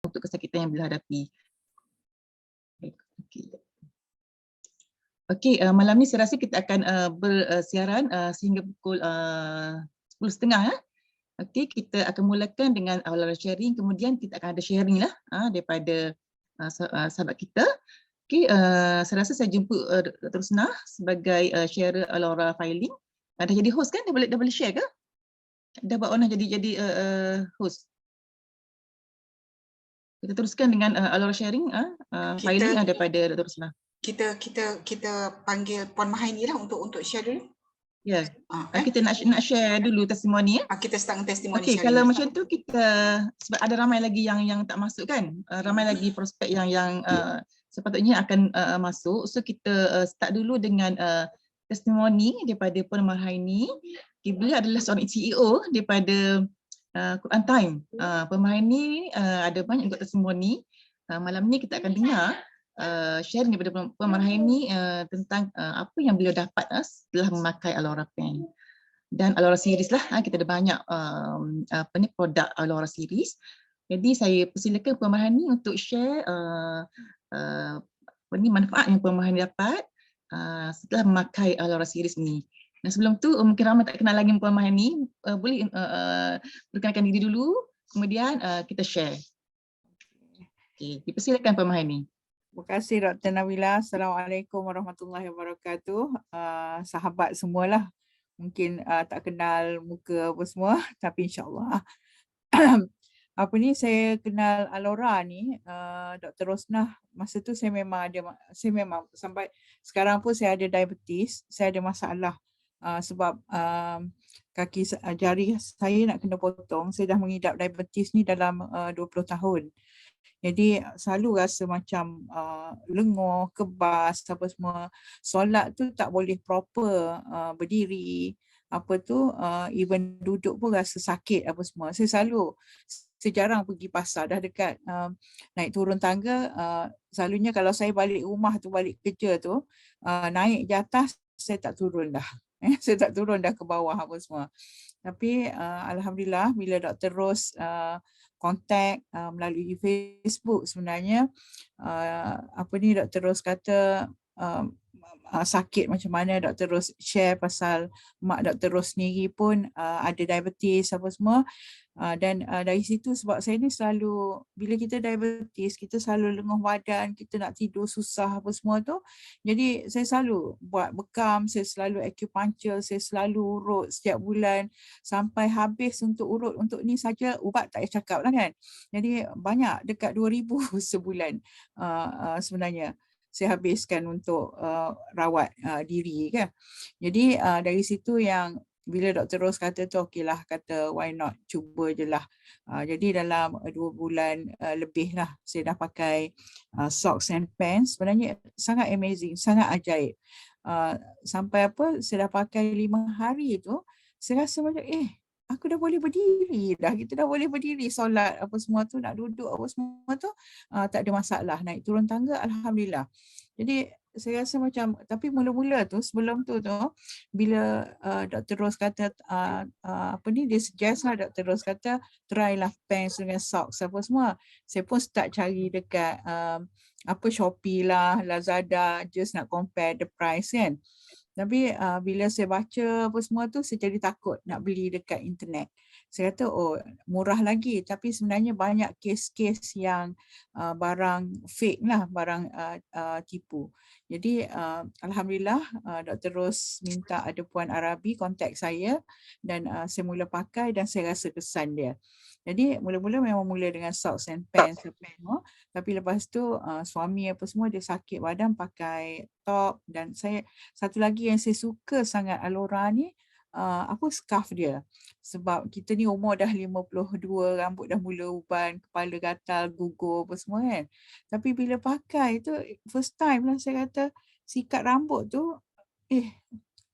untuk kesakitan yang beliau hadapi. Okey, malam ni saya rasa kita akan bersiaran sehingga pukul 10.30 ya. Okey, kita akan mulakan dengan awal sharing, kemudian kita akan ada sharing lah daripada sahabat kita. Okey, saya rasa saya jemput Dr. Rosnah sebagai sharer Alora Filing. Dah jadi host kan? Dah boleh share ke? Dah buat Ona jadi host. Kita teruskan dengan Alora sharing filing daripada Dr. Rosnah. Kita panggil Puan Mahaini lah untuk share dulu. Ya. Kita nak share dulu testimoni ya. Kita start dengan testimoni. Okey, kalau macam tu kita sebab ada ramai lagi yang tak masuk kan. Ramai lagi prospek yang sepatutnya akan masuk. So kita start dulu dengan testimoni daripada Puan Mahaini. Beliau adalah seorang CEO daripada Quran Time. Puan Mahaini ada banyak juga testimoni. Malam ni kita akan dengar sharing daripada Puan Mahaini tentang apa yang beliau dapat setelah memakai Alora Pen dan Alora Series lah. Kita ada banyak produk Alora Series. Jadi saya persilakan Puan Mahaini untuk share manfaat yang Puan Mahaini dapat setelah memakai Alora Series ni. Dan sebelum tu mungkin ramai tak kenal lagi Puan Mahaini, boleh perkenalkan diri dulu, kemudian kita share. Okey, dipersilakan Puan Mahaini. Terima kasih Dr. Nabila. Assalamualaikum warahmatullahi wabarakatuh. Sahabat semualah. Mungkin tak kenal muka apa semua, tapi insyaAllah. Saya kenal Alora ni, Dr. Rosnah, masa tu saya memang sampai sekarang pun saya ada diabetes, saya ada masalah sebab kaki jari saya nak kena potong. Saya dah mengidap diabetes ni dalam 20 tahun. Jadi selalu rasa macam lenguh, kebas, apa semua. Solat tu tak boleh proper, berdiri, even duduk pun rasa sakit apa semua. Saya jarang pergi pasar, dah dekat naik turun tangga. Selalunya kalau saya balik rumah tu, balik kerja tu, naik je atas, saya tak turun dah. Saya tak turun dah ke bawah apa semua. Tapi Alhamdulillah bila Dr. Ros kontak melalui Facebook, sebenarnya Dr. Ros kata sakit macam mana, Dr. Ros share pasal mak Dr. Ros sendiri pun ada diabetes apa semua. Dan dari situ, sebab saya ni selalu, bila kita diabetes, kita selalu lenguh badan, kita nak tidur susah apa semua tu. Jadi saya selalu buat bekam, saya selalu acupuncture, saya selalu urut setiap bulan sampai habis untuk urut. Untuk ni saja ubat tak payah cakap lah kan. Jadi banyak, dekat 2,000 sebulan sebenarnya saya habiskan untuk rawat diri kan. Jadi dari situ yang bila Dr. Ros kata tu, okeylah, kata why not, cuba je lah. Jadi dalam 2 bulan lebih lah saya dah pakai socks and pants. Sebenarnya sangat amazing, sangat ajaib. Sampai saya dah pakai 5 hari tu, saya rasa macam aku dah boleh berdiri dah. Kita dah boleh berdiri, solat apa semua tu, nak duduk apa semua tu tak ada masalah. Naik turun tangga Alhamdulillah. Jadi saya rasa macam, tapi mula-mula tu, sebelum tu bila Dr. Ros kata dia suggest lah, Dr. Ros kata try lah pants dengan socks apa semua. Saya pun start cari dekat Shopee lah, Lazada, just nak compare the price kan. Tapi bila saya baca apa semua tu, saya jadi takut nak beli dekat internet. Saya kata murah lagi, tapi sebenarnya banyak kes-kes yang barang fake lah, barang tipu. Jadi Alhamdulillah Dr. Ros minta ada Puan Arabi kontak saya dan saya mula pakai dan saya rasa kesan dia. Jadi mula-mula memang mula dengan socks and pants semua, tapi lepas tu suami apa semua dia sakit badan pakai top. Dan saya satu lagi yang saya suka sangat Alora ni, scarf dia. Sebab kita ni umur dah 52, rambut dah mula uban, kepala gatal, gugur apa semua kan. Tapi bila pakai tu, first time lah saya kata, sikat rambut tu,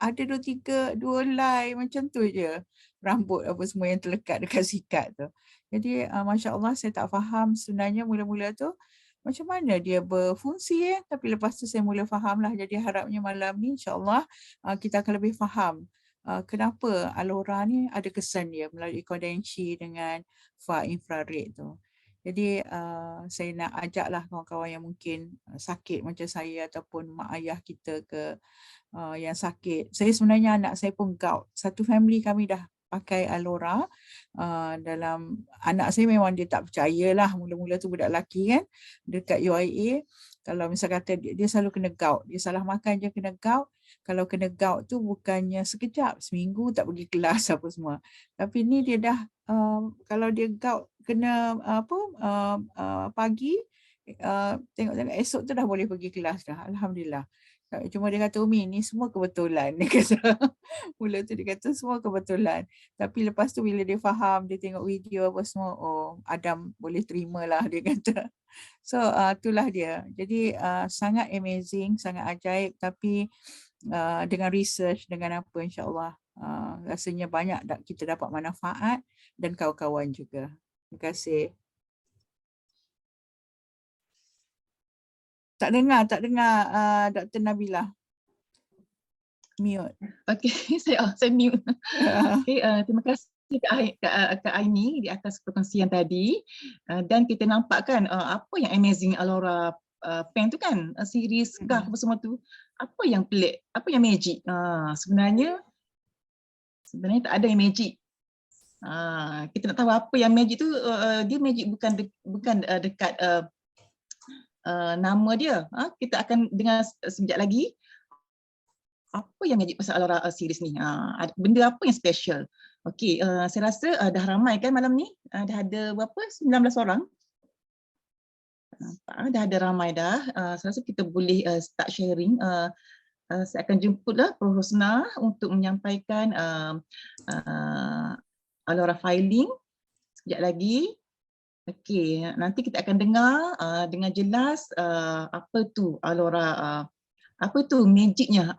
ada 2 helai macam tu je rambut apa semua yang terlekat dekat sikat tu. Jadi Masya Allah, saya tak faham sebenarnya mula-mula tu macam mana dia berfungsi tapi lepas tu saya mula faham lah. Jadi harapnya malam ni insyaAllah kita akan lebih faham kenapa Alora ni ada kesan dia melalui kondensi dengan far infrared tu. Jadi saya nak ajaklah kawan-kawan yang mungkin sakit macam saya ataupun mak ayah kita ke yang sakit. Saya sebenarnya anak saya pun gout. Satu family kami dah pakai Alora. Dalam anak saya memang dia tak percayalah, mula-mula tu budak lelaki kan, dekat UIA kalau misal kata dia selalu kena gout, dia salah makan je kena gout. Kalau kena gout tu bukannya sekejap, seminggu tak pergi kelas apa semua. Tapi ni dia dah kalau dia gout kena pagi, tengok-tengok esok tu dah boleh pergi kelas dah, alhamdulillah. Cuma dia kata, Umi, ni semua kebetulan. Dia kata, mula tu dia kata semua kebetulan. Tapi lepas tu bila dia faham, dia tengok video apa semua, oh Adam boleh terima lah dia kata. So itulah dia. Jadi sangat amazing, sangat ajaib. Tapi dengan research, dengan apa insyaAllah, rasanya banyak kita dapat manfaat dan kawan-kawan juga. Terima kasih. Tak dengar Dr. Nabila. Mute. Okey, saya mute. Okey, terima kasih Kak Aini di atas perkongsian tadi. Dan kita nampak kan apa yang amazing Alora Pen tu kan, series kah apa semua tu. Apa yang pelik, apa yang magic? Sebenarnya tak ada yang magic. Kita nak tahu apa yang magic tu, dia magic bukan dekat nama dia. Kita akan dengar sekejap lagi apa yang magic pasal Alora series ni. Benda apa yang special? Okey, saya rasa dah ramai kan malam ni. Dah ada berapa? 19 orang. Dah ada ramai dah. Saya rasa kita boleh start sharing. Saya akan jemputlah Prof. Rosnah untuk menyampaikan Alora filing sekejap lagi. Okey, nanti kita akan dengar dengan jelas apa tu Alora, apa tu magicnya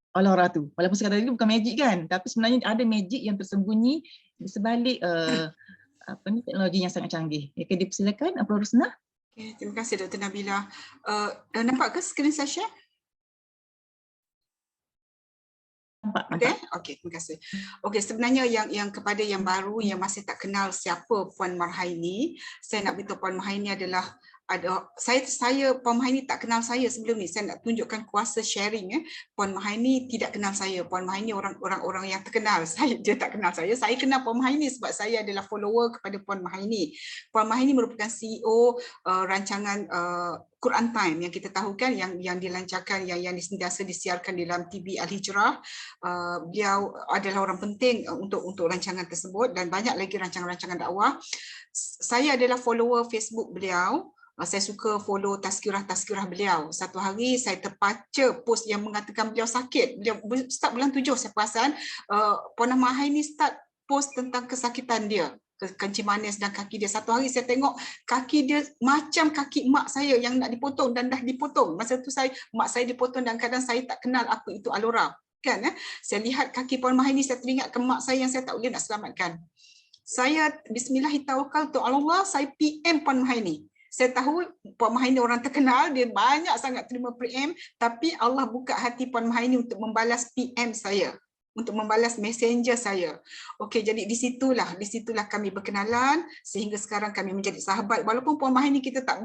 Alora tu. Walaupun saya kata tadi bukan magic kan, tapi sebenarnya ada magic yang tersembunyi di sebalik teknologi yang sangat canggih. Okey, dipersilakan Prof. Rosnah. Okay, terima kasih Dr. Nabila. Nampak ke skrin saya share? Nampak. Okey, terima kasih. Okey, sebenarnya yang kepada yang baru yang masih tak kenal siapa Puan Marhaini, saya nak beritahu Puan Marhaini adalah saya Puan Marhaini tak kenal saya sebelum ni. Saya nak tunjukkan kuasa sharing. Puan Marhaini tidak kenal saya. Puan Marhaini orang yang terkenal. Dia tak kenal saya. Saya kenal Puan Marhaini sebab saya adalah follower kepada Puan Marhaini. Puan Marhaini merupakan CEO rancangan Quran Time yang kita tahu kan, yang dilancarkan, yang sentiasa disiarkan dalam TV Al-Hijrah. Beliau adalah orang penting untuk rancangan tersebut dan banyak lagi rancangan-rancangan dakwah. Saya adalah follower Facebook beliau. Saya suka follow tazkirah-tazkirah beliau. Satu hari saya terbaca post yang mengatakan beliau sakit. Beliau start bulan 7 saya perasan. Puan Marhaini start post tentang kesakitan dia, kencing manis dan kaki dia. Satu hari saya tengok kaki dia macam kaki mak saya yang nak dipotong dan dah dipotong. Masa tu mak saya dipotong dan kadang saya tak kenal apa itu Alora. Kan, saya lihat kaki Puan Marhaini, saya teringat ke mak saya yang saya tak boleh nak selamatkan. Saya bismillahirrahmanirrahim Allah, saya PM Puan Marhaini. Saya tahu Puan Marhaini orang terkenal, dia banyak sangat terima PM, tapi Allah buka hati Puan Marhaini untuk membalas PM saya, untuk membalas messenger saya. Okey, jadi disitulah kami berkenalan sehingga sekarang kami menjadi sahabat. Walaupun Puan Marhaini kita tak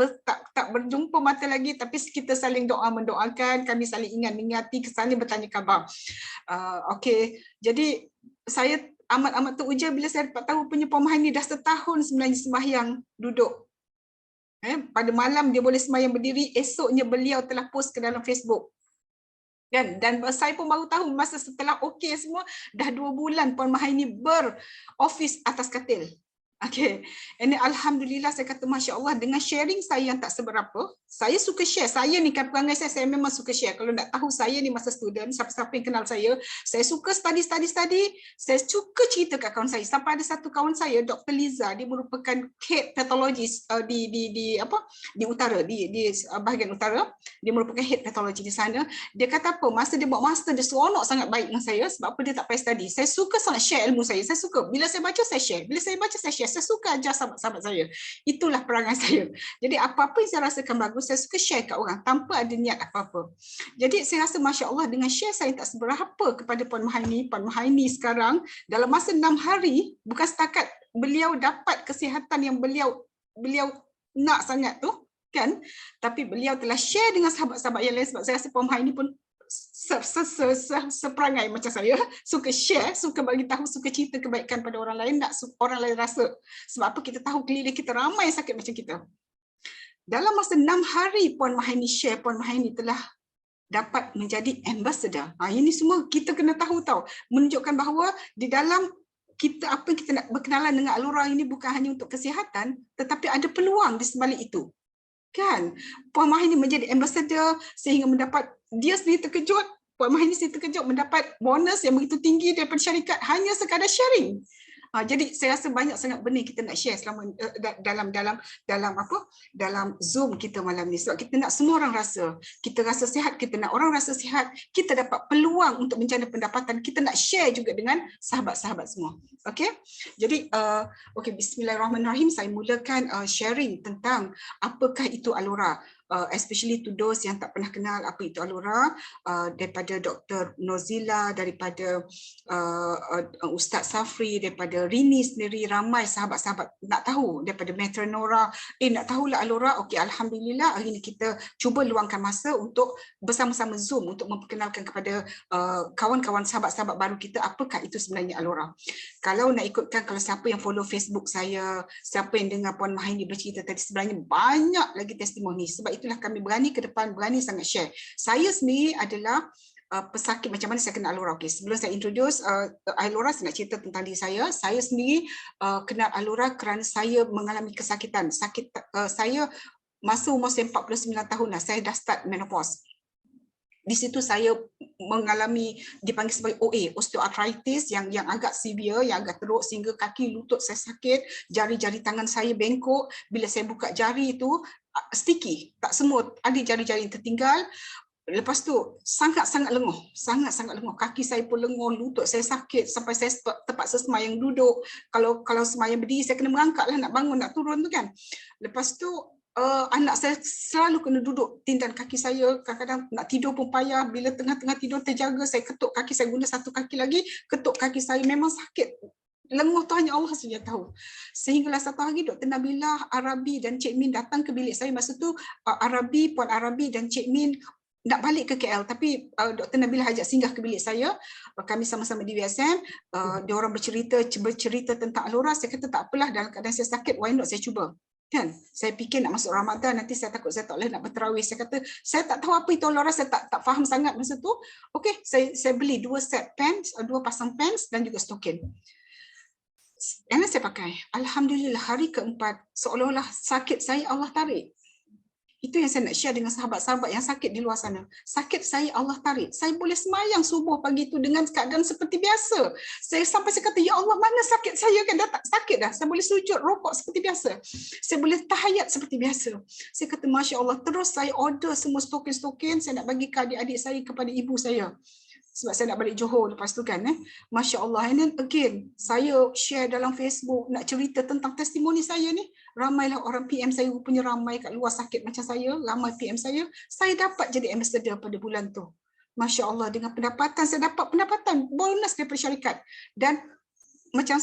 berjumpa mata lagi, tapi kita saling doa mendoakan, kami saling ingat-ingati, saling bertanya khabar. Okey, jadi saya amat teruja bila saya dapat tahu punya Puan Marhaini dah setahun sebenarnya sembahyang duduk. Pada malam dia boleh sembahyang berdiri, esoknya beliau telah post ke dalam Facebook. Dan saya pun baru tahu masa setelah okey semua, dah 2 bulan Puan Marhaini berofis atas katil. Okey, ini alhamdulillah saya kata Masya Allah, dengan sharing saya yang tak seberapa, saya suka share. Saya ni kan perangai saya memang suka share. Kalau nak tahu saya ni masa student, siapa-siapa yang kenal saya suka study, saya suka cerita kat kawan saya. Sampai ada satu kawan saya, Dr. Liza, dia merupakan head pathologist di utara, di bahagian utara. Dia merupakan head pathology di sana. Dia kata apa, masa dia buat master, dia seronok sangat baik dengan saya. Sebab apa, dia tak payah study. Saya suka sangat share ilmu saya. Saya suka, bila saya baca saya share, bila saya baca saya share. Saya suka ajar sahabat-sahabat saya. Itulah perangai saya. Jadi apa-apa yang saya rasakan bagus, saya suka share kat orang tanpa ada niat apa-apa. Jadi saya rasa Masya Allah, dengan share saya tak seberapa kepada Puan Marhaini. Puan Marhaini sekarang dalam masa 6 hari, bukan setakat beliau dapat kesihatan yang beliau beliau nak sangat tu kan, tapi beliau telah share dengan sahabat-sahabat yang lain sebab saya rasa Puan Mahaini pun seperangai macam saya, suka share, suka bagi tahu, suka cerita kebaikan pada orang lain, nak orang lain rasa. Sebab apa? Kita tahu keliling kita ramai sakit macam kita. Dalam masa 6 hari Puan Mahaini share, Puan Mahaini telah dapat menjadi ambassador. Ini semua kita kena tahu tau, menunjukkan bahawa di dalam kita, apa yang kita nak berkenalan dengan Alura ini bukan hanya untuk kesihatan, tetapi ada peluang di sebalik itu. Kan? Puan Mahaini menjadi ambassador sehingga mendapat, dia sendiri terkejut, Puan Mahaini sendiri terkejut mendapat bonus yang begitu tinggi daripada syarikat hanya sekadar sharing. Jadi saya rasa banyak sangat benda kita nak share selama dalam Zoom kita malam ni, sebab kita nak semua orang rasa, kita rasa sihat, kita nak orang rasa sihat, kita dapat peluang untuk menjana pendapatan, kita nak share juga dengan sahabat-sahabat semua. Okey. Jadi okey, bismillahirrahmanirrahim, saya mulakan sharing tentang apakah itu Alura. Especially to those yang tak pernah kenal apa itu Alura, daripada Dr. Nozila, daripada Ustaz Safri, daripada Rini sendiri, ramai sahabat-sahabat nak tahu, daripada Maitre Nora, nak tahulah Alura. Okey, alhamdulillah hari ini kita cuba luangkan masa untuk bersama-sama Zoom untuk memperkenalkan kepada kawan-kawan sahabat-sahabat baru kita apakah itu sebenarnya Alura. Kalau nak ikutkan, kalau siapa yang follow Facebook saya, siapa yang dengar Puan Mahaini bercerita tadi, sebenarnya banyak lagi testimoni. Sebab itulah kami berani ke depan, berani sangat share. Saya sendiri adalah pesakit. Macam mana saya kenal Alura? Okay, sebelum saya introduce Alura, saya nak cerita tentang diri saya. Saya sendiri kenal Alura kerana saya mengalami kesakitan. Saya masa umur saya 49 tahun lah, saya dah start menopause. Di situ saya mengalami, dipanggil sebagai OA, osteoarthritis yang agak severe, yang agak teruk sehingga kaki lutut saya sakit, jari-jari tangan saya bengkok. Bila saya buka jari itu sticky, tak semut, ada jari-jari yang tertinggal. Lepas tu sangat-sangat lenguh, sangat-sangat lenguh. Kaki saya pun lenguh, lutut saya sakit sampai saya terpaksa semayang duduk. Kalau semayang berdiri saya kena merangkaklah, nak bangun, nak turun tu kan. Lepas tu anak saya selalu kena duduk tindan kaki saya, kadang-kadang nak tidur pun payah. Bila tengah-tengah tidur terjaga, saya ketuk kaki, saya guna satu kaki lagi, ketuk kaki saya, memang sakit. Lenguh tu hanya Allah saja tahu. Sehinggalah satu hari Dr. Nabilah, Arabi dan Cik Min datang ke bilik saya. Masa tu Puan Arabi dan Cik Min nak balik ke KL, tapi Dr. Nabilah ajak singgah ke bilik saya. Kami sama-sama di WSM. Diorang bercerita tentang Alura. Saya kata tak apalah, dalam keadaan saya sakit, why not saya cuba. Kan, saya fikir nak masuk Ramadan, nanti saya takut saya tak boleh nak berterawih. Saya kata saya tak tahu apa itu Alura, saya tak faham sangat masa tu. Okey, saya beli 2 set pants, 2 pasang pants dan juga stokin. Dan saya pakai. Alhamdulillah, hari keempat seolah-olah sakit saya Allah tarik. Itu yang saya nak share dengan sahabat-sahabat yang sakit di luar sana. Sakit saya Allah tarik. Saya boleh semayang subuh pagi itu dengan keadaan seperti biasa. Saya kata, ya Allah, mana sakit saya kan? Dah tak sakit dah. Saya boleh sujud, rokok seperti biasa. Saya boleh tahayat seperti biasa. Saya kata, Masya Allah. Terus saya order semua stokin-stokin. Saya nak bagi ke adik-adik saya, kepada ibu saya. Sebab saya nak balik Johor lepas tu kan. Masya Allah. And then again, saya share dalam Facebook, nak cerita tentang testimoni saya ni. Ramailah orang PM saya, rupanya ramai kat luar sakit macam saya, ramai PM saya. Saya dapat jadi ambassador pada bulan tu. Masya Allah, dengan pendapatan, saya dapat pendapatan bonus daripada syarikat. Dan macam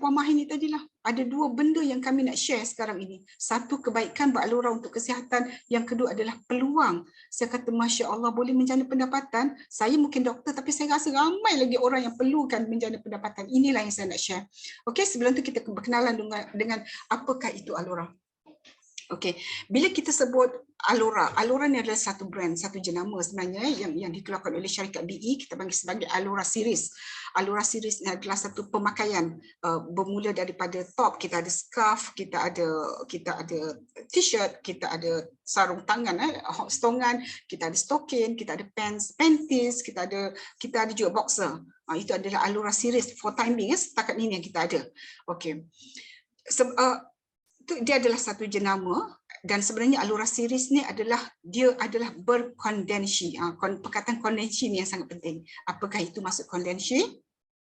Puan Mahaini tadilah, ada 2 benda yang kami nak share sekarang ini. Satu, kebaikan buat Alura untuk kesihatan. Yang kedua adalah peluang. Saya kata, Masya Allah, boleh menjana pendapatan. Saya mungkin doktor, tapi saya rasa ramai lagi orang yang perlukan menjana pendapatan. Inilah yang saya nak share. Okey, sebelum tu kita berkenalan dengan apakah itu Alura. Okey, bila kita sebut Alura ni adalah satu brand, satu jenama sebenarnya yang dikeluarkan oleh syarikat BE, kita panggil sebagai Alura Series. Alura Series ni adalah satu pemakaian, bermula daripada top, kita ada scarf, kita ada t-shirt, kita ada sarung tangan, stongan, kita ada stokin, kita ada panties, kita ada juga boxer. Itu adalah Alura Series for time being, setakat ini yang kita ada. Okey. Dia adalah satu jenama, dan sebenarnya Alura Series ni adalah berkondensi. Perkataan kondensi ni yang sangat penting. Apakah itu maksud kondensi?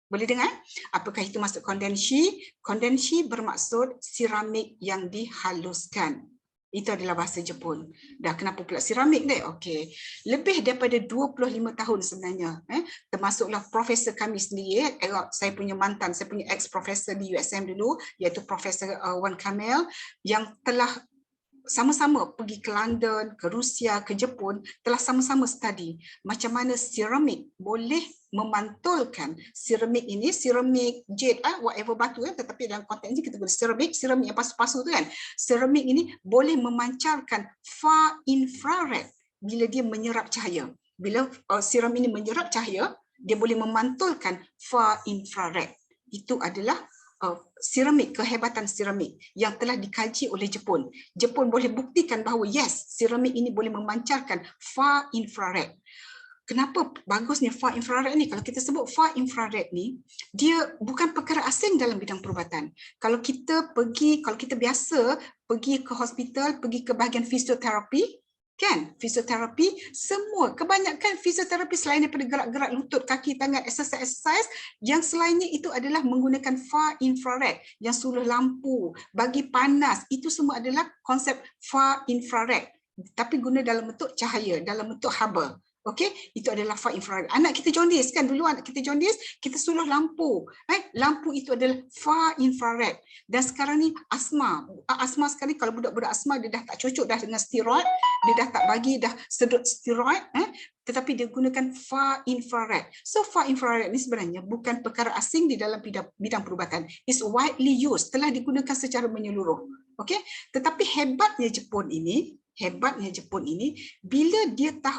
Boleh dengar? Apakah itu maksud kondensi? Kondensi bermaksud siramik yang dihaluskan. Itu adalah bahasa Jepun. Dah kenapa pula seramik deh? Okey. Lebih daripada 25 tahun sebenarnya. Termasuklah profesor kami sendiri, saya punya mantan, saya punya ex-profesor di USM dulu, iaitu Profesor Wan Kamel, yang telah sama-sama pergi ke London, ke Rusia, ke Jepun, telah sama-sama study macam mana seramik boleh memantulkan seramik ini, seramik jade, whatever batu tetapi dalam konteks ini kita guna seramik yang pasu-pasu tu kan. Seramik ini boleh memancarkan far infrared bila dia menyerap cahaya. Bila seramik ini menyerap cahaya, dia boleh memantulkan far infrared. Itu adalah seramik, kehebatan seramik yang telah dikaji oleh Jepun. Jepun boleh buktikan bahawa yes, seramik ini boleh memancarkan far infrared. Kenapa bagusnya far infrared ni? Kalau kita sebut far infrared ni, dia bukan perkara asing dalam bidang perubatan. Kalau kita biasa pergi ke hospital, pergi ke bahagian fisioterapi, kan, fisioterapi, kebanyakan fisioterapi selain daripada gerak-gerak lutut, kaki, tangan, exercise, yang selainnya itu adalah menggunakan far infrared, yang suluh lampu, bagi panas, itu semua adalah konsep far infrared, tapi guna dalam bentuk cahaya, dalam bentuk haba. Okey, itu adalah far infrared. Anak kita jaundice kan, dulu anak kita jaundice, kita suluh lampu. Lampu itu adalah far infrared. Dan sekarang ni asma sekali, kalau budak-budak asma dia dah tak cocok dah dengan steroid, dia dah tak bagi dah sedut steroid, tetapi dia gunakan far infrared. So far infrared ni sebenarnya bukan perkara asing di dalam bidang perubatan. It's widely used, telah digunakan secara menyeluruh. Okey, tetapi hebatnya Jepun ini, bila dia dah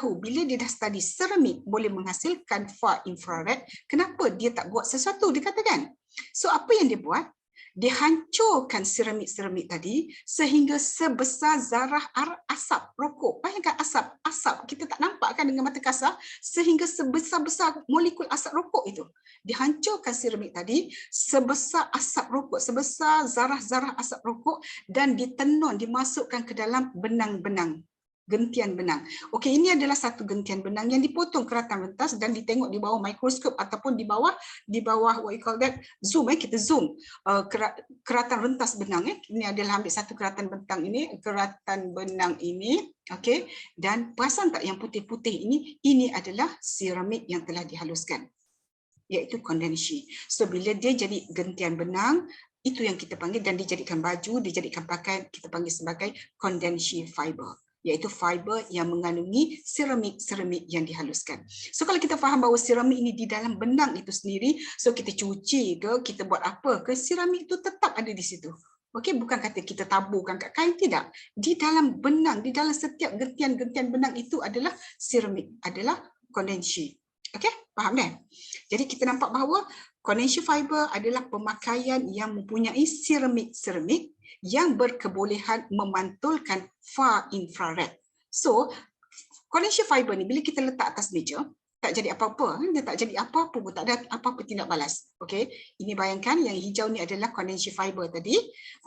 study seramik boleh menghasilkan far infrared, kenapa dia tak buat sesuatu, dia katakan. So apa yang dia buat? Dia hancurkan seramik tadi sehingga sebesar zarah asap rokok. Bayangkan asap kita tak nampak kan dengan mata kasar, sehingga sebesar-besar molekul asap rokok itu. Dihancurkan seramik tadi sebesar asap rokok, sebesar zarah-zarah asap rokok, dan ditenun, dimasukkan ke dalam benang-benang, gentian benang. Okey, ini adalah satu gentian benang yang dipotong keratan rentas dan ditengok di bawah mikroskop ataupun di bawah what you call that, zoom, kita zoom keratan rentas benang. Ini adalah ambil satu keratan benang ini, okey, dan perasan tak yang putih-putih ini adalah seramik yang telah dihaluskan, iaitu kondensi. So bila dia jadi gentian benang, itu yang kita panggil, dan dijadikan baju, dijadikan pakaian, kita panggil sebagai kondensi fiber, iaitu fiber yang mengandungi seramik yang dihaluskan. So kalau kita faham bahawa seramik ini di dalam benang itu sendiri, so kita cuci ke, kita buat apa ke, seramik itu tetap ada di situ. Okey, bukan kata kita taburkan kat kain, tidak. Di dalam benang, di dalam setiap gentian-gentian benang itu adalah seramik, adalah kondensi. Okey, faham kan? Jadi kita nampak bahawa kondensi fiber adalah pemakaian yang mempunyai seramik yang berkebolehan memantulkan far infrared. So, kondensi fiber ni bila kita letak atas meja, tak jadi apa-apa. Dia tak jadi apa-apa pun, tak ada apa-apa tindak balas. Okey, ini bayangkan yang hijau ni adalah kondensi fiber tadi.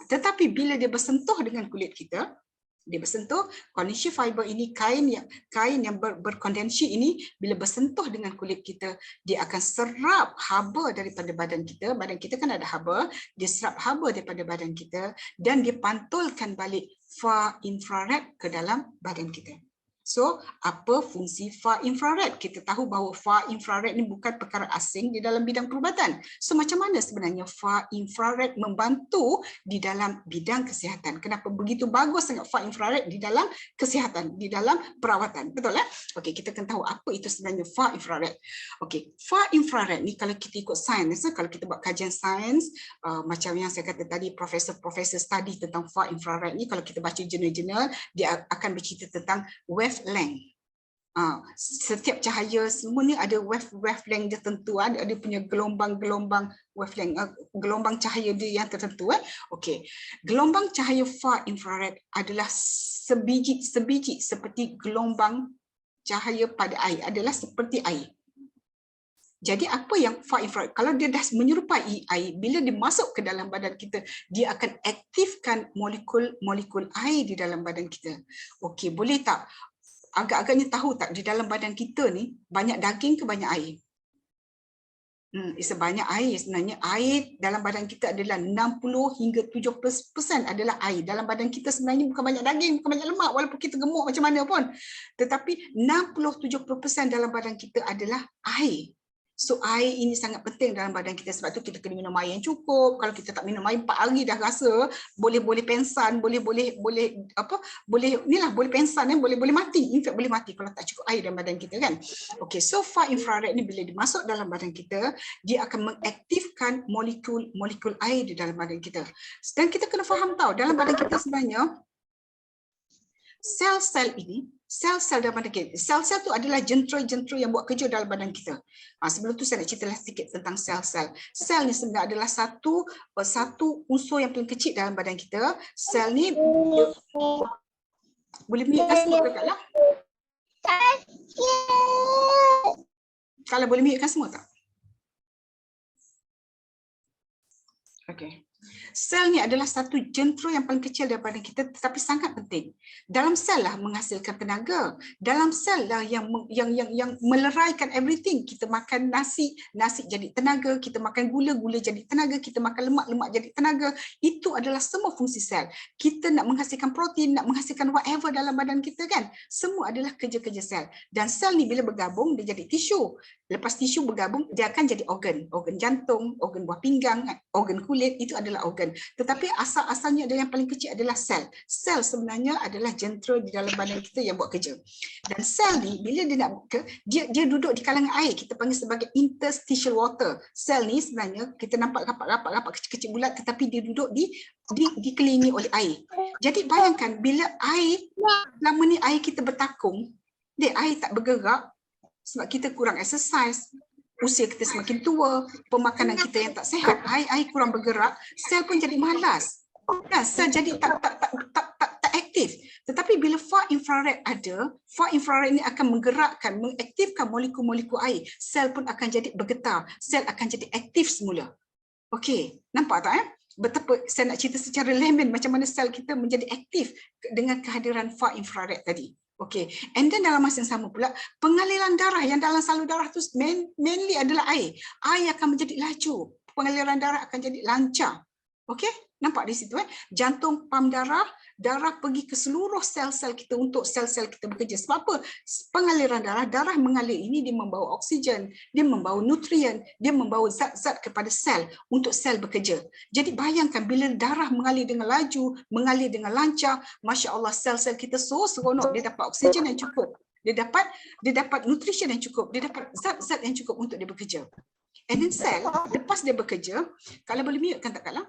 Tetapi bila dia bersentuh dengan kulit kita, dia bersentuh, kondensi fiber ini, kain yang berkondensi ini, bila bersentuh dengan kulit kita, dia akan serap haba daripada badan kita. Badan kita kan ada haba, dia serap haba daripada badan kita dan dia pantulkan balik far infrared ke dalam badan kita. So, apa fungsi far infrared? Kita tahu bahawa far infrared ni bukan perkara asing di dalam bidang perubatan. So, macam mana sebenarnya far infrared membantu di dalam bidang kesihatan? Kenapa begitu bagus sangat far infrared di dalam kesihatan, di dalam perawatan? Betul tak? Okey, kita akan tahu apa itu sebenarnya far infrared. Okey, far infrared ni kalau kita ikut sains, kalau kita buat kajian sains, macam yang saya kata tadi, profesor study tentang far infrared ni, kalau kita baca jurnal-jurnal, dia akan bercerita tentang wavelength. Setiap cahaya semua ni ada wavelength dia tertentu, ada punya gelombang-gelombang wavelength, gelombang cahaya dia yang tertentu. Okey, gelombang cahaya far infrared adalah sebiji seperti gelombang cahaya pada air, adalah seperti air. Jadi apa yang far infrared, kalau dia dah menyerupai air, bila dia masuk ke dalam badan kita, dia akan aktifkan molekul air di dalam badan kita. Okey, boleh tak agak-agaknya tahu tak di dalam badan kita ni banyak daging ke banyak air? Sebanyak air. Sebenarnya air dalam badan kita adalah 60 hingga 70% adalah air. Dalam badan kita sebenarnya bukan banyak daging, bukan banyak lemak walaupun kita gemuk macam mana pun. Tetapi 60-70% dalam badan kita adalah air. So air ini sangat penting dalam badan kita, sebab tu kita kena minum air yang cukup. Kalau kita tak minum air 4 hari dah rasa boleh pengsan, boleh pengsan, boleh mati. In fact boleh mati kalau tak cukup air dalam badan kita kan. Okay, so far infrared ni bila dimasuk dalam badan kita, dia akan mengaktifkan molekul air di dalam badan kita. Dan kita kena faham tahu dalam badan kita sebenarnya sel-sel ini, sel-sel dalam badan kita, sel-sel tu adalah jentera-jentera yang buat kerja dalam badan kita. Sebelum tu saya nak cerita sedikit tentang sel-sel. Sel ni sebenarnya adalah satu unsur yang paling kecil dalam badan kita. Sel ni boleh mute semua Kak lah. Kalau boleh mute semua tak? Okey. Sel ni adalah satu jentera yang paling kecil daripada kita tetapi sangat penting. Dalam sel lah menghasilkan tenaga. Dalam sel lah yang meleraikan everything. Kita makan nasi jadi tenaga. Kita makan gula jadi tenaga. Kita makan lemak jadi tenaga. Itu adalah semua fungsi sel. Kita nak menghasilkan protein, nak menghasilkan whatever dalam badan kita kan. Semua adalah kerja-kerja sel. Dan sel ni bila bergabung dia jadi tisu. Lepas tisu bergabung dia akan jadi organ. Organ jantung, organ buah pinggang, organ kulit, itu adalah organ. Tetapi asal-asalnya ada yang paling kecil adalah sel. Sel sebenarnya adalah jentera di dalam badan kita yang buat kerja. Dan sel ni bila dia duduk di kalangan air, kita panggil sebagai interstitial water. Sel ni sebenarnya kita nampak rapat-rapat kecil-kecil bulat tetapi dia duduk dikelilingi oleh air. Jadi bayangkan bila air, lama ni air kita bertakung, air tak bergerak sebab kita kurang exercise. Usia kita semakin tua, pemakanan kita yang tak sihat, air kurang bergerak, sel pun jadi malas. Kan, sel jadi tak aktif. Tetapi bila far infrared ada, far infrared ini akan mengaktifkan molekul-molekul air. Sel pun akan jadi bergetar, sel akan jadi aktif semula. Okey, nampak tak betapa saya nak cerita secara layman macam mana sel kita menjadi aktif dengan kehadiran far infrared tadi. Okay, and then dalam masa yang sama pula, pengaliran darah yang dalam salur darah tu mainly adalah air. Air akan menjadi laju, pengaliran darah akan jadi lancar. Okay, nampak di situ jantung pam darah pergi ke seluruh sel-sel kita untuk sel-sel kita bekerja. Sebab apa? Pengaliran darah mengalir ini dia membawa oksigen, dia membawa nutrien, dia membawa zat-zat kepada sel untuk sel bekerja. Jadi bayangkan bila darah mengalir dengan laju, mengalir dengan lancar, Masya Allah sel-sel kita seronok, dia dapat oksigen yang cukup. Dia dapat nutrition yang cukup, dia dapat zat-zat yang cukup untuk dia bekerja. And then sel, lepas dia bekerja, kalau boleh mute kan tak Kak Lang?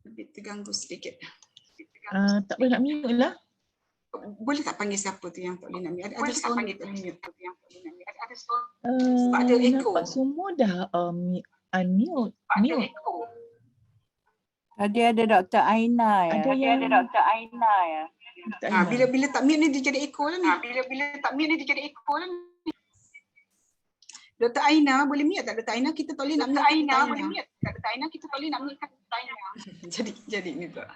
Lebih terganggu sedikit. Tak boleh nak mute lah. Boleh tak panggil siapa tu yang tak boleh nak mute? Ada sound panggil tak mute. Sebab ada echo. Nampak semua dah unmute. Mute. Tadi ada Dr. Aina ya. Ada Dr. Aina ya. Bila tak mute ni dia jadi echo lah ni. Bila tak mute ni dia jadi echo lah ni. Dr. Aina boleh mute tak Dr. Aina? Kita tak boleh nak mute. Dr. Aina boleh mute tak Dr. Aina? Kita tak boleh nak mute Dr. Aina. Jadi ni pula.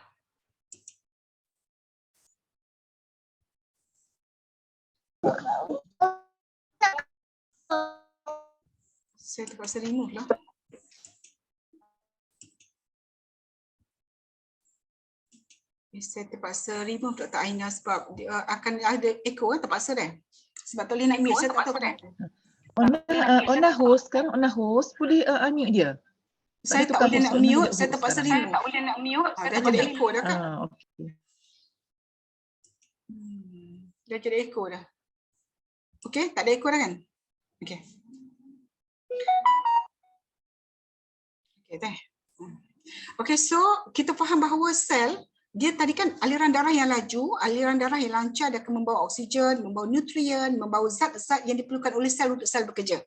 Saya terpaksa remove lah. Saya terpaksa remove Dr. Aina sebab dia akan ada echo terpaksa dah. Sebab tak boleh nak mute. Saya tak tahu dah. Ona host sekarang, Ona host boleh unmute dia. Saya tak boleh nak mute, saya terpaksa remove. Saya tak boleh nak mute, saya dah jadi echo dah kan? Okay. Dah jadi echo dah. Okey, tak ada echo dah kan? Okey. Okey dah. Okey, so kita faham bahawa sel dia tadi kan aliran darah yang laju, aliran darah yang lancar, dia akan membawa oksigen, membawa nutrien, membawa zat-zat yang diperlukan oleh sel untuk sel bekerja.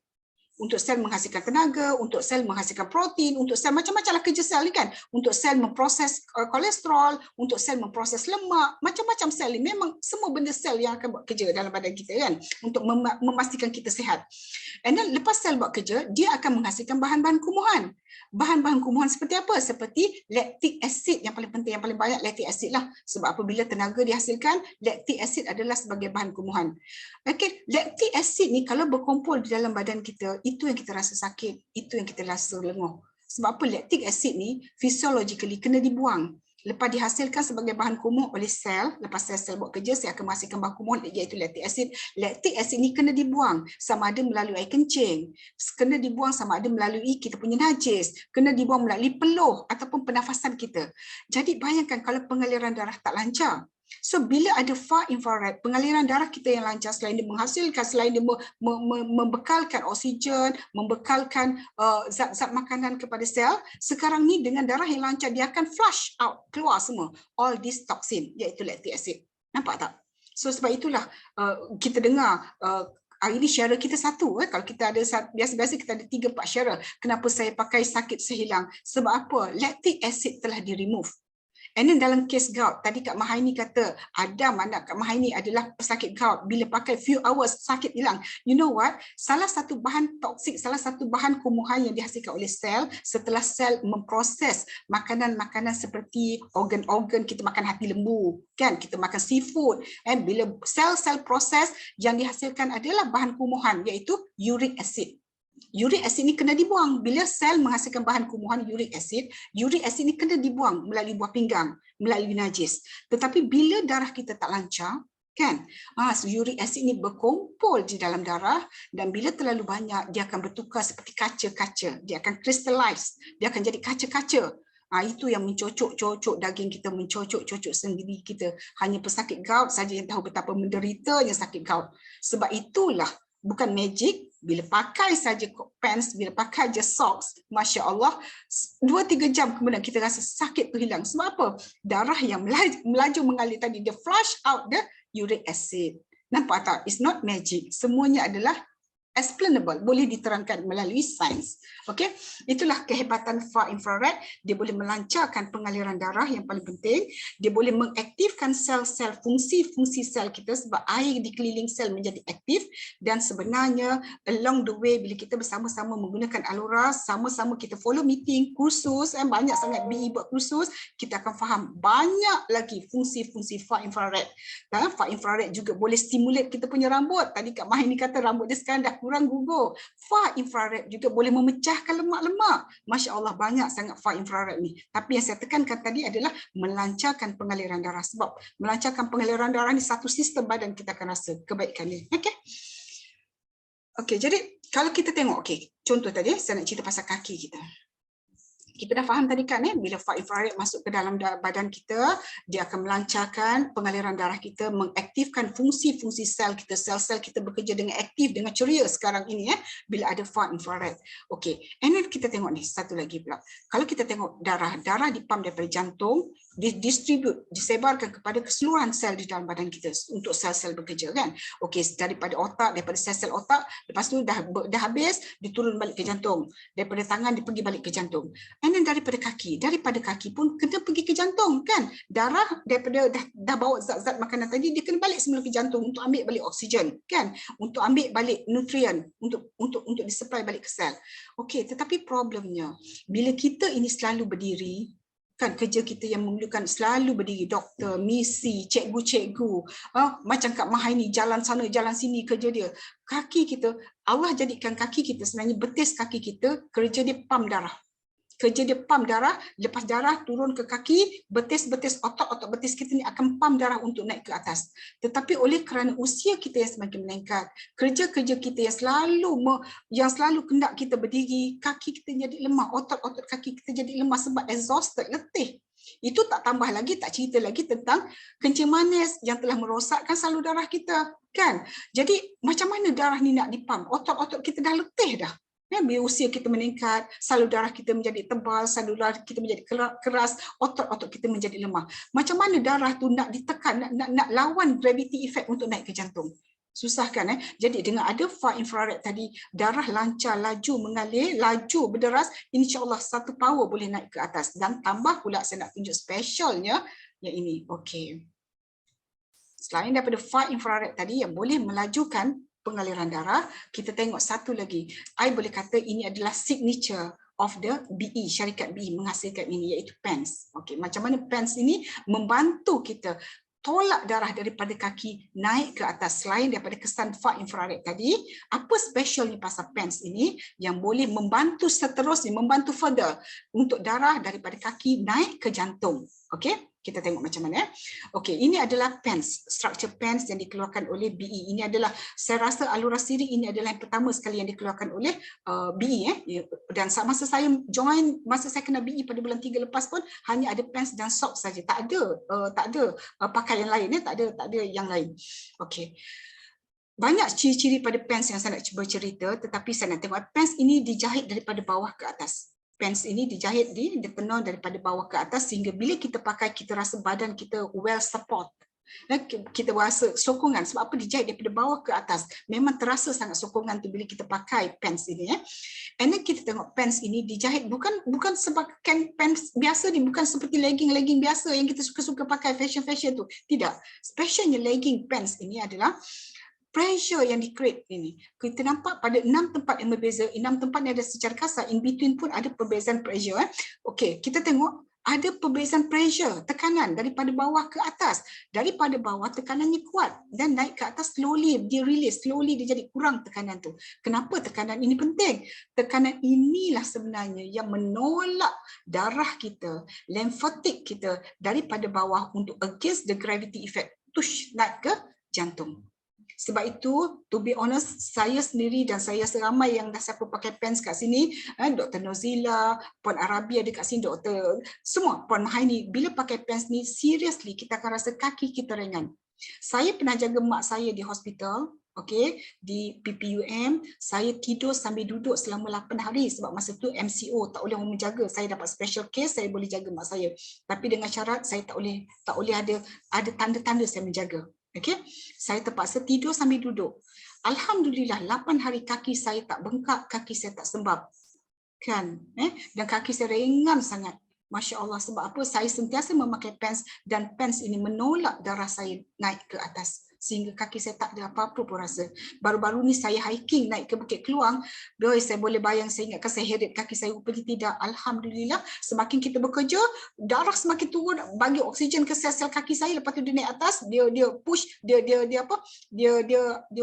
untuk sel menghasilkan tenaga, untuk sel menghasilkan protein, untuk sel macam-macam lah kerja sel ni kan, untuk sel memproses kolesterol, untuk sel memproses lemak, macam-macam sel ni, memang semua benda sel yang akan buat kerja dalam badan kita kan, untuk memastikan kita sihat. And then lepas sel buat kerja, dia akan menghasilkan bahan-bahan kumuhan. Bahan-bahan kumuhan seperti apa? Seperti lactic acid, yang paling penting, yang paling banyak lactic acid lah. Sebab apabila tenaga dihasilkan, lactic acid adalah sebagai bahan kumuhan. Okay, lactic acid ni kalau berkumpul di dalam badan kita, itu yang kita rasa sakit, itu yang kita rasa lenguh. Sebab apa? Lactic acid ni physiologically kena dibuang. Lepas dihasilkan sebagai bahan kumuh oleh sel, lepas sel buat kerja, saya akan menghasilkan bahan kumuh iaitu lactic acid. Lactic acid ni kena dibuang sama ada melalui air kencing, kena dibuang sama ada melalui kita punya najis, kena dibuang melalui peluh ataupun pernafasan kita. Jadi bayangkan kalau pengaliran darah tak lancar. So bila ada far infrared, pengaliran darah kita yang lancar, selain dia menghasilkan, selain dia membekalkan oksigen, membekalkan zat-zat makanan kepada sel, sekarang ni dengan darah yang lancar dia akan flush out, keluar semua all this toxin iaitu lactic acid. Nampak tak? So sebab itulah kita dengar hari ini sharer kita satu. Kalau kita ada biasa-biasa kita ada 3-4 sharer. Kenapa saya pakai sakit sehilang? Sebab apa? Lactic acid telah di-remove. And then dalam kes gout, tadi Kak Mahaini kata, ada mana Kak Mahaini adalah pesakit gout, bila pakai few hours sakit hilang. You know what? Salah satu bahan toksik, salah satu bahan kumuhan yang dihasilkan oleh sel, setelah sel memproses makanan-makanan seperti organ-organ, kita makan hati lembu, kan? Kita makan seafood. And bila sel-sel proses, yang dihasilkan adalah bahan kumuhan, iaitu uric acid. Uric acid ni kena dibuang. Bila sel menghasilkan bahan kumuhan uric acid ni kena dibuang melalui buah pinggang, melalui najis. Tetapi bila darah kita tak lancar, kan, uric acid ni berkumpul di dalam darah, dan bila terlalu banyak, dia akan bertukar seperti kaca-kaca. Dia akan crystallize, dia akan jadi kaca-kaca. Itu yang mencocok-cocok daging kita, mencocok-cocok sendi kita. Hanya pesakit gout saja yang tahu betapa menderitanya sakit gout. Sebab itulah, bukan magic, bila pakai saja pants, bila pakai je socks, Masya Allah, 2-3 jam kemudian kita rasa sakit tu hilang. Sebab apa? Darah yang melaju mengalir tadi, dia flush out the uric acid. Nampak tak? It's not magic. Semuanya adalah explainable, boleh diterangkan melalui sains. Okey, itulah kehebatan far infrared. Dia boleh melancarkan pengaliran darah, yang paling penting. Dia boleh mengaktifkan sel-sel, fungsi-fungsi sel kita, sebab air di keliling sel menjadi aktif. Dan sebenarnya along the way, bila kita bersama-sama menggunakan Alura, sama-sama kita follow meeting, kursus, banyak sangat BE buat kursus, kita akan faham banyak lagi fungsi-fungsi far infrared. Dan far infrared juga boleh stimulate kita punya rambut. Tadi Kak Mahaini kata rambut dia sekarang dah kurang gugur. Far infrared juga boleh memecahkan lemak-lemak. Masya Allah, banyak sangat far infrared ni. Tapi yang saya tekankan tadi adalah melancarkan pengaliran darah. Sebab melancarkan pengaliran darah ni satu sistem badan kita akan rasa kebaikan ni. Okey. Okey, jadi kalau kita tengok, contoh tadi saya nak cerita pasal kaki kita. Kita dah faham tadi kan, bila far infrared masuk ke dalam badan kita, dia akan melancarkan pengaliran darah kita, mengaktifkan fungsi-fungsi sel kita, sel-sel kita bekerja dengan aktif, dengan ceria sekarang ini, bila ada far infrared. Okey, and then kita tengok ni, satu lagi pula. Kalau kita tengok darah dipam daripada jantung, disebarkan kepada keseluruhan sel di dalam badan kita untuk sel-sel bekerja kan. Okey, daripada otak, daripada sel-sel otak, lepas tu dah habis, diturun balik ke jantung. Daripada tangan, dia pergi balik ke jantung. Dan daripada kaki pun kena pergi ke jantung kan. Darah daripada dah bawa zat-zat makanan tadi, dia kena balik semula ke jantung untuk ambil balik oksigen kan, untuk ambil balik nutrien, untuk disupply balik ke sel. Okey, tetapi problemnya bila kita ini selalu berdiri kan, kerja kita yang memerlukan selalu berdiri, doktor, misi, cikgu-cikgu, macam Kak Mahaini jalan sana jalan sini kerja dia. Kaki kita, Allah jadikan kaki kita sebenarnya, betis kaki kita kerja dia pam darah. Kerja dia pam darah, lepas darah turun ke kaki, betis-betis otot betis kita ni akan pam darah untuk naik ke atas. Tetapi oleh kerana usia kita yang semakin meningkat, kerja-kerja kita yang selalu kendak kita berdiri, kaki kita jadi lemah, otot-otot kaki kita jadi lemah sebab exhausted, letih. Itu tak tambah lagi, tak cerita lagi tentang kencing manis yang telah merosakkan salur darah kita kan. Jadi macam mana darah ni nak dipam? Otot-otot kita dah letih dah. Bila usia kita meningkat, salur darah kita menjadi tebal, salur darah kita menjadi keras, otot-otot kita menjadi lemah. Macam mana darah tu nak ditekan, nak lawan gravity effect untuk naik ke jantung? Susah kan Jadi dengan ada far infrared tadi, darah lancar, laju mengalir, laju berderas, insya-Allah satu power boleh naik ke atas. Dan tambah pula saya nak tunjuk specialnya yang ini. Okey. Selain daripada far infrared tadi yang boleh melajukan pengaliran darah, kita tengok satu lagi. I boleh kata ini adalah signature of the BE, syarikat BE menghasilkan ini, iaitu PENS. Okey, macam mana PENS ini membantu kita tolak darah daripada kaki naik ke atas. Selain daripada kesan far infrared tadi, apa specialnya pasal PENS ini yang boleh membantu seterusnya, membantu further untuk darah daripada kaki naik ke jantung. Okey, kita tengok macam mana. Okey, ini adalah PENS, structure PENS yang dikeluarkan oleh BE. Ini adalah, saya rasa alura siri ini adalah yang pertama sekali yang dikeluarkan oleh BE. Dan masa saya join, masa saya kena BE pada bulan 3 lepas pun hanya ada PENS dan SOP saja. Tak ada pakaian lain, tak ada yang lain. Okey. Banyak ciri-ciri pada PENS yang saya nak cuba cerita, tetapi saya nak tengok PENS ini dijahit daripada bawah ke atas. PENS ini dijahit, ditenun daripada bawah ke atas sehingga bila kita pakai, kita rasa badan kita well support. Kita rasa sokongan. Sebab apa? Dijahit daripada bawah ke atas. Memang terasa sangat sokongan tu bila kita pakai PENS ini. And then kita tengok PENS ini dijahit bukan sebagai PENS biasa ni, bukan seperti legging biasa yang kita suka-suka pakai fashion tu. Tidak. Specialnya legging PENS ini adalah pressure yang di-create ini. Kita nampak pada 6 tempat yang berbeza, 6 tempat yang ada secara kasar, in between pun ada perbezaan pressure. Okey, kita tengok ada perbezaan pressure, tekanan daripada bawah ke atas. Daripada bawah tekanannya kuat dan naik ke atas slowly, dia release, slowly dia jadi kurang tekanan tu. Kenapa tekanan ini penting? Tekanan inilah sebenarnya yang menolak darah kita, limfatik kita daripada bawah untuk against the gravity effect, push naik ke jantung. Sebab itu, to be honest, saya sendiri dan saya seramai yang dah siapa pakai PENS kat sini, Dr. Nozila, Puan Arabi ada kat sini, Dr. semua, Puan Mahaini, bila pakai PENS ni, seriously kita akan rasa kaki kita ringan. Saya pernah jaga mak saya di hospital, okey, di PPUM, saya tidur sambil duduk selama 8 hari sebab masa tu MCO, tak boleh orang menjaga. Saya dapat special case, saya boleh jaga mak saya. Tapi dengan syarat saya tak boleh ada tanda-tanda saya menjaga. Okey, saya terpaksa tidur sambil duduk. Alhamdulillah 8 hari kaki saya tak bengkak, kaki saya tak sembab. Kan? Dan kaki saya ringan sangat. Masya Allah, sebab apa? Saya sentiasa memakai PENS dan PENS ini menolak darah saya naik ke atas. Sehingga kaki saya tak ada apa-apa pun rasa. Baru-baru ni saya hiking naik ke Bukit Keluang, saya boleh bayang, saya ingatkan saya heret kaki saya, rupanya tidak. Alhamdulillah, semakin kita bekerja, darah semakin turun, bagi oksigen ke sel-sel kaki saya, lepas tu dia naik atas, dia push, dia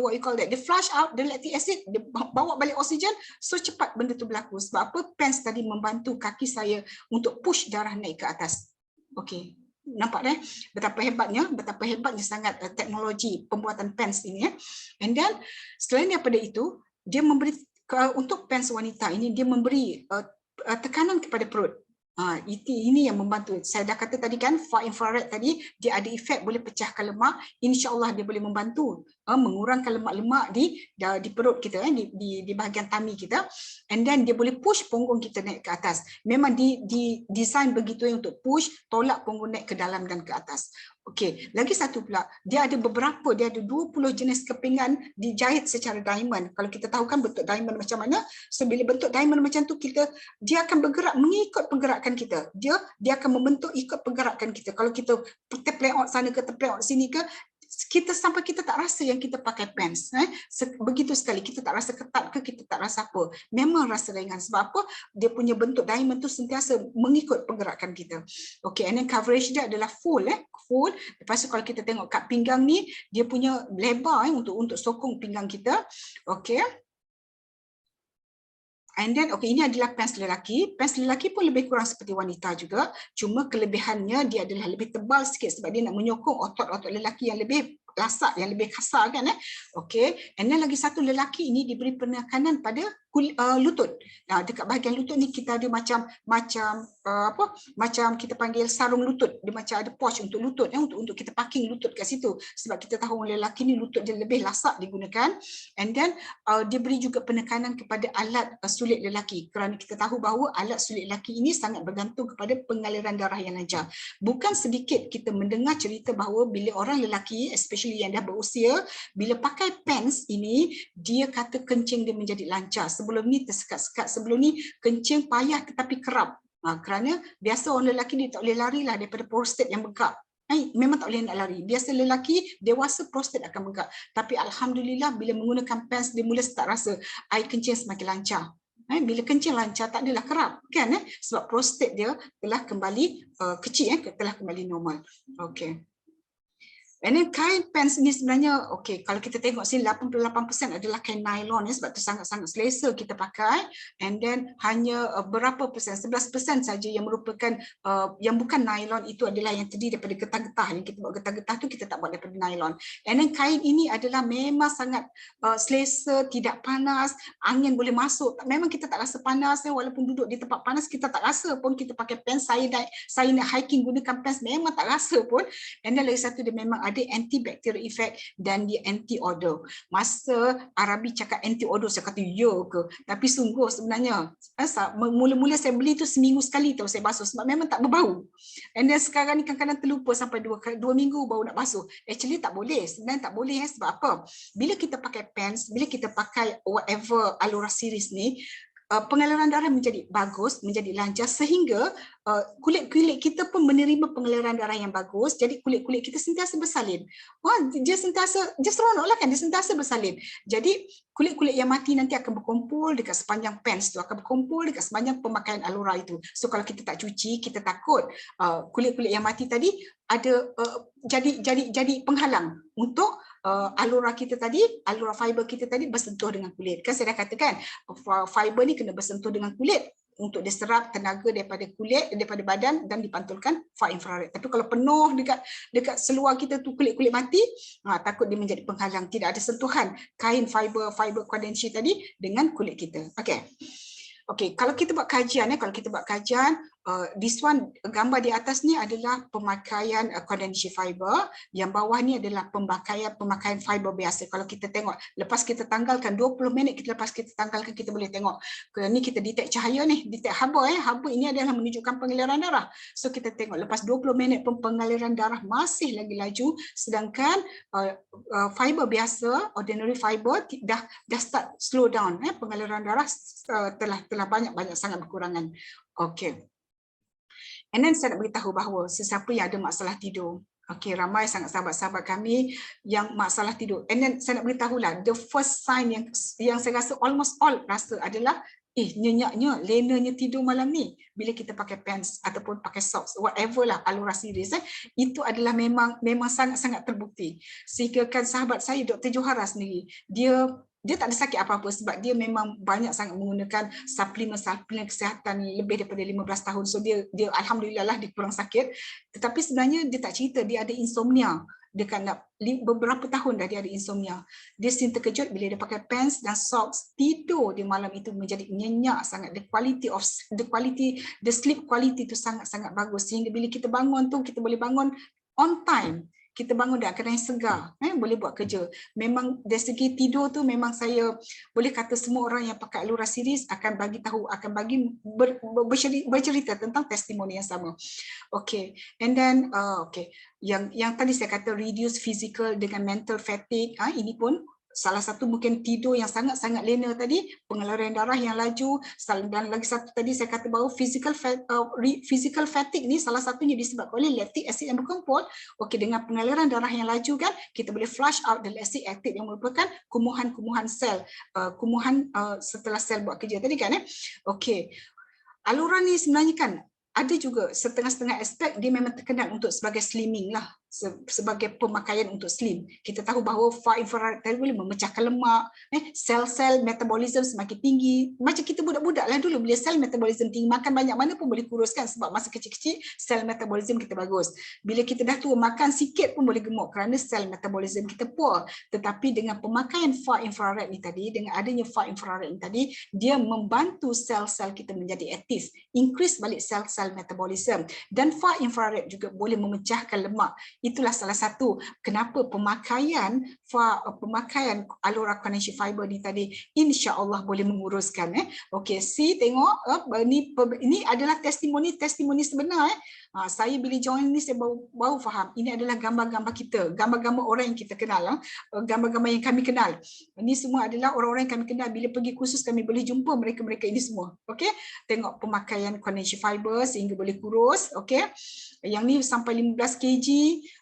what you call that, dia flush out the lactic acid, dia bawa balik oksigen, so cepat benda tu berlaku. Sebab apa? PENS tadi membantu kaki saya untuk push darah naik ke atas. Okey. Nampak betapa hebatnya sangat teknologi pembuatan PENS ini. And then selain daripada itu, dia memberi untuk PENS wanita ini, dia memberi tekanan kepada perut. Ini yang membantu. Saya dah kata tadi kan, far infrared tadi dia ada efek boleh pecahkan lemak. InsyaAllah dia boleh membantu mengurangkan lemak-lemak di perut kita, di bahagian tummy kita. And then dia boleh push punggung kita naik ke atas. Memang design begitu untuk push, tolak punggung naik ke dalam dan ke atas. Okey, lagi satu pula, dia ada 20 jenis kepingan dijahit secara diamond. Kalau kita tahu kan bentuk diamond macam mana, so bila bentuk diamond macam tu, dia akan bergerak mengikut pergerakan kita. Dia akan membentuk ikut pergerakan kita. Kalau kita terpleot sana ke terpleot sini ke, kita sampai kita tak rasa yang kita pakai PENS. Begitu sekali, kita tak rasa ketat ke, kita tak rasa apa. Memang rasa ringan. Sebab apa? Dia punya bentuk diamond tu sentiasa mengikut pergerakan kita. Okay, and then coverage dia adalah full. Full. Lepas tu kalau kita tengok kat pinggang ni, dia punya lebar untuk sokong pinggang kita. Okay. And then, okay, ini adalah PENS lelaki. PENS lelaki pun lebih kurang seperti wanita juga. Cuma kelebihannya dia adalah lebih tebal sikit sebab dia nak menyokong otot-otot lelaki yang lebih lasak, yang lebih kasar kan. Okay. And then lagi satu, lelaki ini diberi penekanan pada lutut. Dekat bahagian lutut ni kita ada macam macam kita panggil sarung lutut, dia macam ada pouch untuk lutut untuk kita parking lutut kat situ, sebab kita tahu orang lelaki ni lutut dia lebih lasak digunakan. And then dia beri juga penekanan kepada alat sulit lelaki, kerana kita tahu bahawa alat sulit lelaki ini sangat bergantung kepada pengaliran darah yang lancar. Bukan sedikit kita mendengar cerita bahawa bila orang lelaki, especially yang dah berusia, bila pakai pants ini, dia kata kencing dia menjadi lancar. Sebelum ni tersekat-sekat, sebelum ni kencing payah tetapi kerap. Kerana biasa orang lelaki dia tak boleh lari lah daripada prostat yang bengkak. Memang tak boleh nak lari. Biasa lelaki dewasa prostat akan bengkak. Tapi alhamdulillah bila menggunakan pants dia mula start rasa air kencing semakin lancar. Bila kencing lancar tak adalah kerap kan, sebab prostat dia telah kembali kecil, telah kembali normal. Okey. And then kain pants ni sebenarnya, okay, kalau kita tengok sini 88% adalah kain nylon, sebab tu sangat-sangat selesa kita pakai. And then hanya berapa persen, 11% saja yang merupakan yang bukan nylon, itu adalah yang terdiri daripada getah-getah. Yang kita buat getah-getah tu kita tak buat daripada nylon. And then kain ini adalah memang sangat selesa, tidak panas, angin boleh masuk. Memang kita tak rasa panas, walaupun duduk di tempat panas kita tak rasa pun. Kita pakai pants, saya nak hiking gunakan pants memang tak rasa pun. And then lagi satu, dia memang ada antibacterial effect dan dia anti-odor. Masa Arabi cakap anti-odor, saya kata ya ke? Tapi sungguh sebenarnya, mula-mula saya beli tu seminggu sekali tahu saya basuh, sebab memang tak berbau. And then sekarang ni kadang-kadang terlupa sampai 2 minggu baru nak basuh. Actually tak boleh, sebenarnya tak boleh. Sebab apa? Bila kita pakai pants, bila kita pakai whatever Alura series ni, pengaliran darah menjadi bagus, menjadi lancar, sehingga kulit-kulit kita pun menerima pengaliran darah yang bagus. Jadi kulit-kulit kita sentiasa bersalin. Dia seronok lah kan, dia sentiasa bersalin. Jadi kulit-kulit yang mati nanti akan berkumpul dekat sepanjang pants tu, akan berkumpul dekat sepanjang pemakaian Alura itu. So kalau kita tak cuci, kita takut kulit-kulit yang mati tadi ada jadi penghalang untuk Alura kita tadi, Alura fiber kita tadi bersentuh dengan kulit. Kan saya dah katakan fiber ni kena bersentuh dengan kulit untuk diserap tenaga daripada kulit, daripada badan, dan dipantulkan far infrared. Tapi kalau penuh dekat seluar kita tu kulit-kulit mati, takut dia menjadi penghalang, tidak ada sentuhan kain fiber Codentia tadi dengan kulit kita. Okey, kalau kita buat kajian, this one, gambar di atas ni adalah pemakaian Codentia fiber, yang bawah ni adalah pemakaian fiber biasa. Kalau kita tengok, lepas kita tanggalkan 20 minit, lepas kita tanggalkan, kita boleh tengok. Ni kita detect cahaya ni, detect haba. Haba ini adalah menunjukkan pengaliran darah. So kita tengok lepas 20 minit pun pengaliran darah masih lagi laju, sedangkan fiber biasa, ordinary fiber dah start slow down. Pengaliran darah telah banyak sangat berkurangan. Okey. And then saya nak beritahu bahawa sesiapa yang ada masalah tidur, ramai sangat sahabat-sahabat kami yang masalah tidur. And then saya nak beritahulah, the first sign yang saya rasa almost all rasa adalah nyenyaknya, lenanya tidur malam ni bila kita pakai pants ataupun pakai socks, whatever lah Alura series, itu adalah memang sangat-sangat terbukti. Sehingga kan sahabat saya Dr. Johara sendiri, dia tak ada sakit apa-apa sebab dia memang banyak sangat menggunakan suplemen kesihatan lebih daripada 15 tahun. So dia alhamdulillah lah dia kurang sakit. Tetapi sebenarnya dia tak cerita dia ada insomnia. Dia kan beberapa tahun dah dia ada insomnia. Dia sering terkejut bila dia pakai pants dan socks, tidur di malam itu menjadi nyenyak sangat. The sleep quality tu sangat-sangat bagus, sehingga bila kita bangun tu kita boleh bangun on time. Kita bangun dah keadaan segar, boleh buat kerja. Memang dari segi tidur tu memang saya boleh kata semua orang yang pakai Alura series akan bercerita tentang testimoni yang sama. Okay, and then yang tadi saya kata reduce physical dengan mental fatigue, ini pun salah satu mungkin tidur yang sangat-sangat lena tadi, pengaliran darah yang laju, dan lagi satu tadi saya kata bahawa physical fatigue ni salah satunya disebabkan oleh lactic acid yang berkumpul. Okey, dengan pengaliran darah yang laju kan, kita boleh flush out the lactic acid yang merupakan kumuhan sel, setelah sel buat kerja tadi kan. Okey, Alura ni sebenarnya kan ada juga setengah-setengah aspek dia memang terkenal untuk sebagai slimming lah. sebagai pemakaian untuk slim. Kita tahu bahawa far infrared tadi boleh memecahkan lemak, sel-sel metabolism semakin tinggi. Macam kita budak-budak lah dulu, bila sel metabolism tinggi, makan banyak mana pun boleh kuruskan sebab masa kecil-kecil sel metabolism kita bagus. Bila kita dah tua, makan sikit pun boleh gemuk kerana sel metabolism kita poor. Tetapi dengan pemakaian far infrared ni tadi, dengan adanya far infrared ni tadi, dia membantu sel-sel kita menjadi aktif, increase balik sel-sel metabolism. Dan far infrared juga boleh memecahkan lemak. Itulah salah satu kenapa pemakaian Alora Carnation Fiber ni tadi insya-Allah boleh menguruskan. Okey, tengok ini adalah testimoni sebenar. Saya bila join ni saya baru faham ini adalah gambar-gambar kita, gambar-gambar orang yang kita kenal, gambar-gambar yang kami kenal. Ini semua adalah orang-orang yang kami kenal. Bila pergi kursus kami boleh jumpa mereka-mereka ini semua. Okey, tengok pemakaian Carnation Fiber sehingga boleh kurus. Okey, yang ni sampai 15 kg.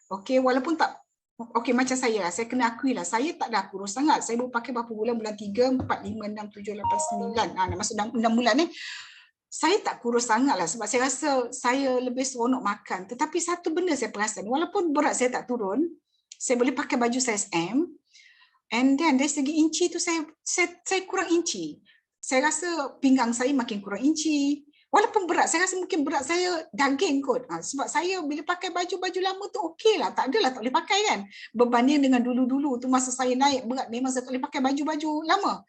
Okey, walaupun tak, okey macam saya kena akui lah, saya tak dah kurus sangat. Saya baru pakai berapa bulan, bulan 3, 4, 5, 6, 7, 8, 9. Dah masuk 6 bulan ni. Saya tak kurus sangat lah sebab saya rasa saya lebih seronok makan. Tetapi satu benda saya perasan, walaupun berat saya tak turun, saya boleh pakai baju saiz M, and then dari segi inci tu saya kurang inci. Saya rasa pinggang saya makin kurang inci. Walaupun berat, saya rasa mungkin berat saya daging kot. Sebab saya bila pakai baju-baju lama tu okey lah, tak adalah tak boleh pakai kan. Berbanding dengan dulu-dulu tu masa saya naik berat, memang saya tak boleh pakai baju-baju lama.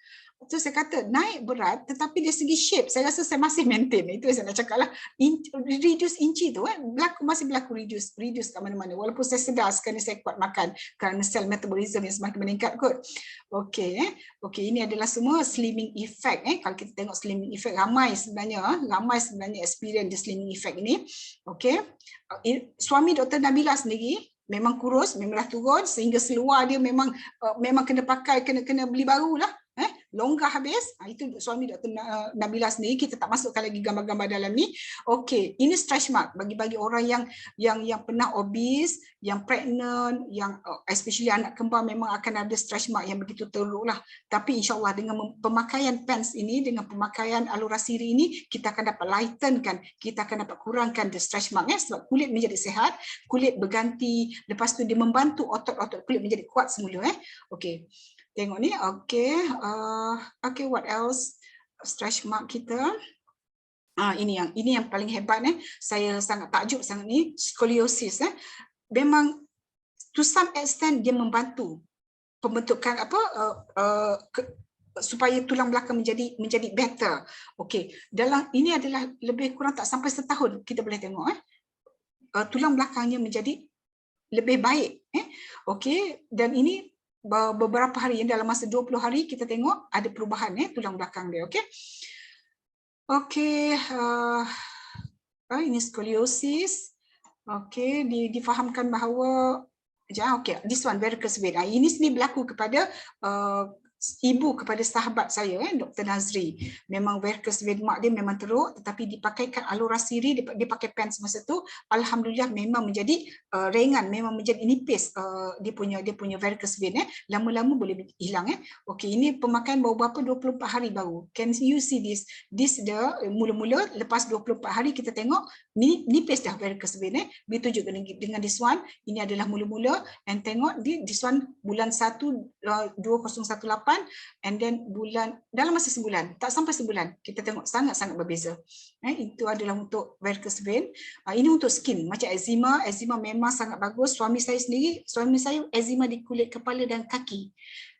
So saya kata naik berat tetapi dari segi shape saya rasa saya masih maintain. Itu yang saya nak cakap lah, reduce inci tu masih berlaku reduce kat mana-mana. Walaupun saya sedar sekarang ni saya kuat makan kerana sel metabolism yang semakin meningkat kot. Okey, ini adalah semua slimming effect. Kalau kita tengok slimming effect, ramai sebenarnya experience the slimming effect ini. Okey, suami Dr. Nabila sendiri memang kurus, memang dah turun sehingga seluar dia memang kena pakai, kena beli baru lah. Longgar habis. Itu suami Dr. Nabila sendiri, kita tak masukkan lagi gambar-gambar dalam ni. Okey, ini stretch mark bagi orang yang pernah obese, yang pregnant, yang especially anak kembar memang akan ada stretch mark yang begitu teruk lah. Tapi insya-Allah dengan pemakaian pants ini, dengan pemakaian Alora Siri ini, kita akan dapat lightenkan, kita akan dapat kurangkan the stretch mark sebab kulit menjadi sihat, kulit berganti, lepas tu dia membantu otot-otot kulit menjadi kuat semula. Okey. Tengok ni, okay, what else? Stretch mark kita. Ini yang paling hebat saya sangat takjub sangat ni, scoliosis. Memang to some extent dia membantu pembentukan supaya tulang belakang menjadi better. Okey, dalam ini adalah lebih kurang tak sampai setahun kita boleh tengok tulang belakangnya menjadi lebih baik. Okey, dan ini beberapa hari, dalam masa 20 hari kita tengok ada perubahan tulang belakang dia. Okey. Okey, ini scoliosis. Okey, difahamkan bahawa okey, this one varicose vein. Ini sendiri berlaku kepada ibu kepada sahabat saya Dr. Nazri. Memang varicose vein mak dia memang teruk, tetapi dipakaikan Alora Siri, dia pakai pants masa tu, alhamdulillah memang menjadi ringan, memang menjadi nipis dia punya varicose vein. Lama-lama boleh hilang. Okey, ini pemakaian baru berapa, 24 hari baru. Can you see this? This the mula-mula lepas 24 hari kita tengok nipis dah varicose vein. Begitu juga dengan this one, ini adalah mula-mula, and tengok this one bulan 1 2018, and then dalam masa sebulan, tak sampai sebulan, kita tengok sangat-sangat berbeza. Itu adalah untuk varicose vein. Ini untuk skin, macam eczema memang sangat bagus. Suami saya eczema di kulit kepala dan kaki.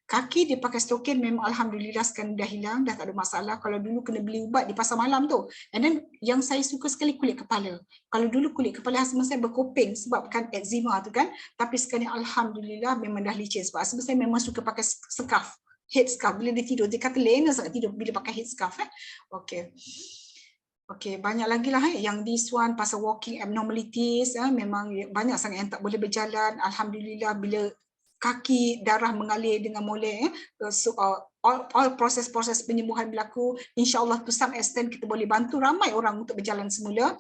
Kaki dia pakai Stokin, memang alhamdulillah sekarang dah hilang, dah tak ada masalah. Kalau dulu kena beli ubat di pasar malam tu. And then yang saya suka sekali kulit kepala. Kalau dulu kulit kepala husband saya berkoping sebabkan eczema tu kan. Tapi sekarang alhamdulillah memang dah licin sebab husband saya memang suka pakai scarf, head scarf. Bila dia tidur, dia kata lena sangat tidur bila pakai head scarf. Okey, banyak lagi lah yang this one pasal walking abnormalities. Memang banyak sangat yang tak boleh berjalan. Alhamdulillah bila kaki darah mengalir dengan molek, all proses-proses penyembuhan berlaku, insyaAllah to some extent kita boleh bantu ramai orang untuk berjalan semula.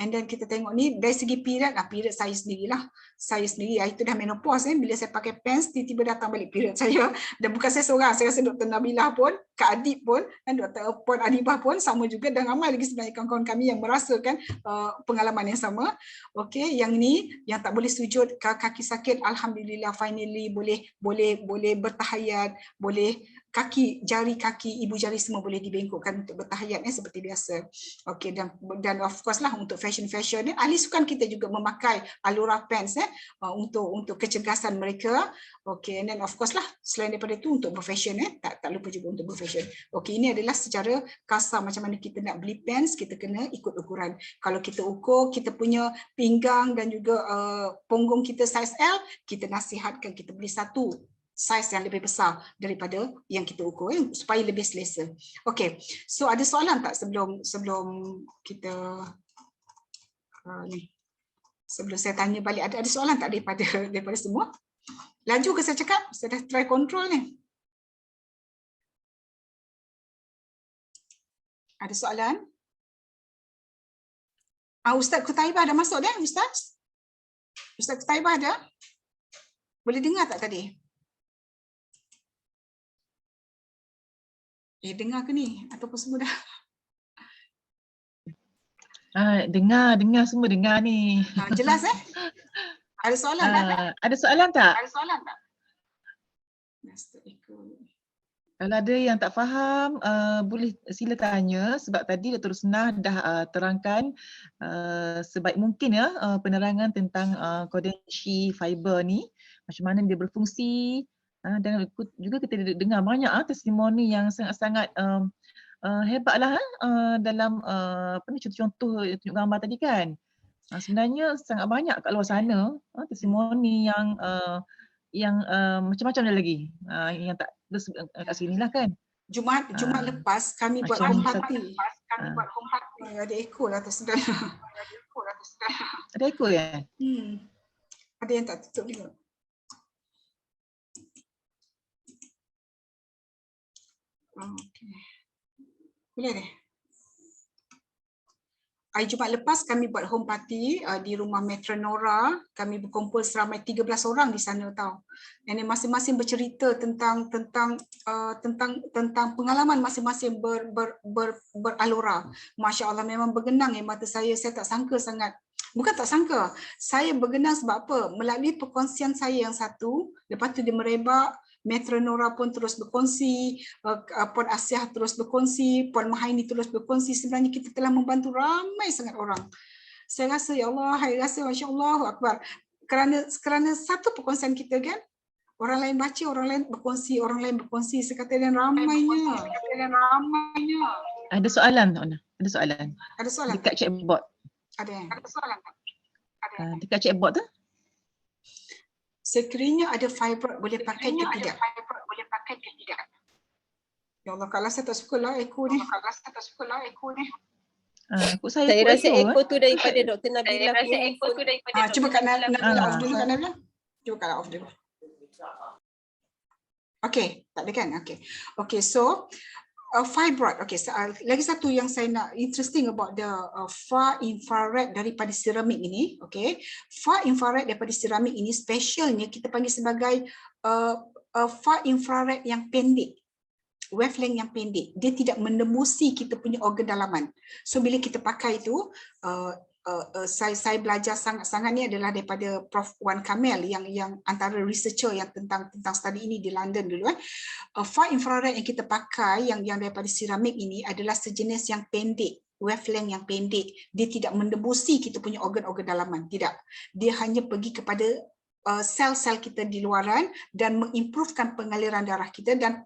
And then kita tengok ni dari segi period saya sendirilah. Saya sendiri, itu dah menopause bila saya pakai pens, tiba-tiba datang balik period saya. Dan bukan saya seorang, saya rasa Dr. Nabilah pun, Kak Adib pun, dan Dr. Puan Adibah pun sama juga, dan ramai lagi sebenarnya kawan-kawan kami yang merasakan pengalaman yang sama. Okey, yang ni yang tak boleh sujud, kaki sakit, alhamdulillah finally boleh bertahayat, boleh jari kaki, ibu jari semua boleh dibengkokkan untuk bertahayat seperti biasa. Okey, dan of course lah untuk fashion ni, ahli sukan kita juga memakai Alura pants untuk kecergasan mereka. Okey, and then of course lah selain daripada itu untuk berfashion tak lupa juga untuk berfashion. Okey, ini adalah secara kasar macam mana kita nak beli pants, kita kena ikut ukuran. Kalau kita ukur kita punya pinggang dan juga punggung kita saiz L, kita nasihatkan kita beli satu saiz yang lebih besar daripada yang kita ukur supaya lebih selesa. Okey, so ada soalan tak sebelum kita ni? Sebelum saya tanya balik, ada soalan tak daripada semua? Laju ke saya cakap? Saya dah try control ni. Ada soalan? Ustaz Kutaibah dah masuk dah, Ustaz? Ustaz Kutaibah dah? Boleh dengar tak tadi? Dengar ke ni? Ataupun semua dah? Dengar semua dengar ni. Jelas Ada soalan tak? Ada soalan tak? Ada soalan tak? Kalau ada yang tak faham, boleh sila tanya, sebab tadi Dr. Rosnah dah terangkan sebaik mungkin penerangan tentang Kodenshi fiber ni, macam mana dia berfungsi, dan juga kita dengar banyak testimoni yang sangat-sangat hebatlah dalam contoh tunjuk gambar tadi kan. Sebenarnya sangat banyak kat luar sana testimoni yang macam-macam ada lagi yang tak kat sini lah kan. Jumaat lepas kami buat home party. Ada ekor lah atas sedar. Ada ekor ya? Ada yang tak tutup juga. Okay. Boleh deh. Hari Jumaat lepas kami buat home party di rumah Metronora. Kami berkumpul seramai 13 orang di sana tau. Dan masing-masing bercerita tentang pengalaman masing-masing beralura. Masya Allah, memang bergenang mata saya tak sangka sangat. Bukan tak sangka, saya bergenang sebab apa? Melalui perkongsian saya yang satu, lepas tu dia merebak, Metronora pun terus berkongsi, Puan Asiah terus berkongsi, Puan Mahaini terus berkongsi. Sebenarnya kita telah membantu ramai sangat orang. Saya rasa ya Allah, saya rasa Masya Allah Akbar. Kerana satu perkongsian kita kan, orang lain baca, orang lain berkongsi, sekata dan ramainya. Ada soalan tak? Ada soalan? Ada soalan dekat chatbot. Ada soalan tak? Dekat chatbot tu? Sekiranya ada fibroid boleh pakai ke tidak? Ya Allah, kalau saya tak suka lah ekor ni. Saya rasa ekor tu daripada Dr. Nabilah punya handphone. Cuba Kak Nabilah off dulu, Kak Nabilah. Cuba Kak off dulu. Okay, tak ada kan? Okay, so fibroid. Okay, lagi satu yang saya nak interesting about the far infrared daripada seramik ini. Okay, far infrared daripada seramik ini specialnya kita panggil sebagai far infrared yang pendek, wavelength yang pendek. Dia tidak menembusi kita punya organ dalaman. So bila kita pakai itu, saya belajar sangat-sangat ni adalah daripada Prof Wan Kamel yang antara researcher yang tentang study ini di London dulu. Far infrared yang kita pakai yang daripada seramik ini adalah sejenis yang pendek, wavelength yang pendek. Dia tidak mendebusi kita punya organ-organ dalaman, tidak. Dia hanya pergi kepada sel-sel kita di luaran dan mengimprovekan pengaliran darah kita dan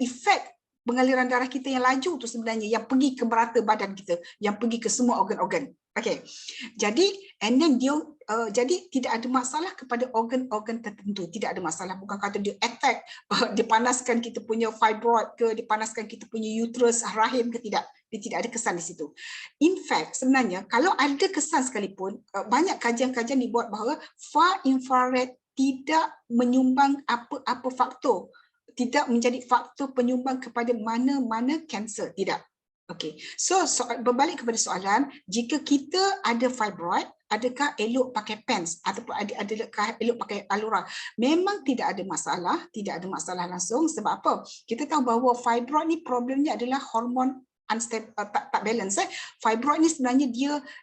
efek pengaliran darah kita yang laju tu sebenarnya yang pergi ke merata badan kita, yang pergi ke semua organ-organ. Okay, jadi jadi tidak ada masalah kepada organ-organ tertentu, tidak ada masalah. Bukan kata dia attack, dia panaskan kita punya fibroid ke, dia panaskan kita punya uterus, rahim ke, tidak. Dia tidak ada kesan di situ. In fact, sebenarnya kalau ada kesan sekalipun, banyak kajian-kajian dibuat bahawa far infrared tidak menyumbang apa-apa faktor menjadi faktor penyumbang kepada mana-mana kanser, tidak. Okey. So berbalik kepada soalan, jika kita ada fibroid, adakah elok pakai pens ataupun adakah elok pakai Alura? Memang tidak ada masalah langsung. Sebab apa? Kita tahu bahawa fibroid ni problemnya adalah hormon unstable, tak balance. Fibroid ni sebenarnya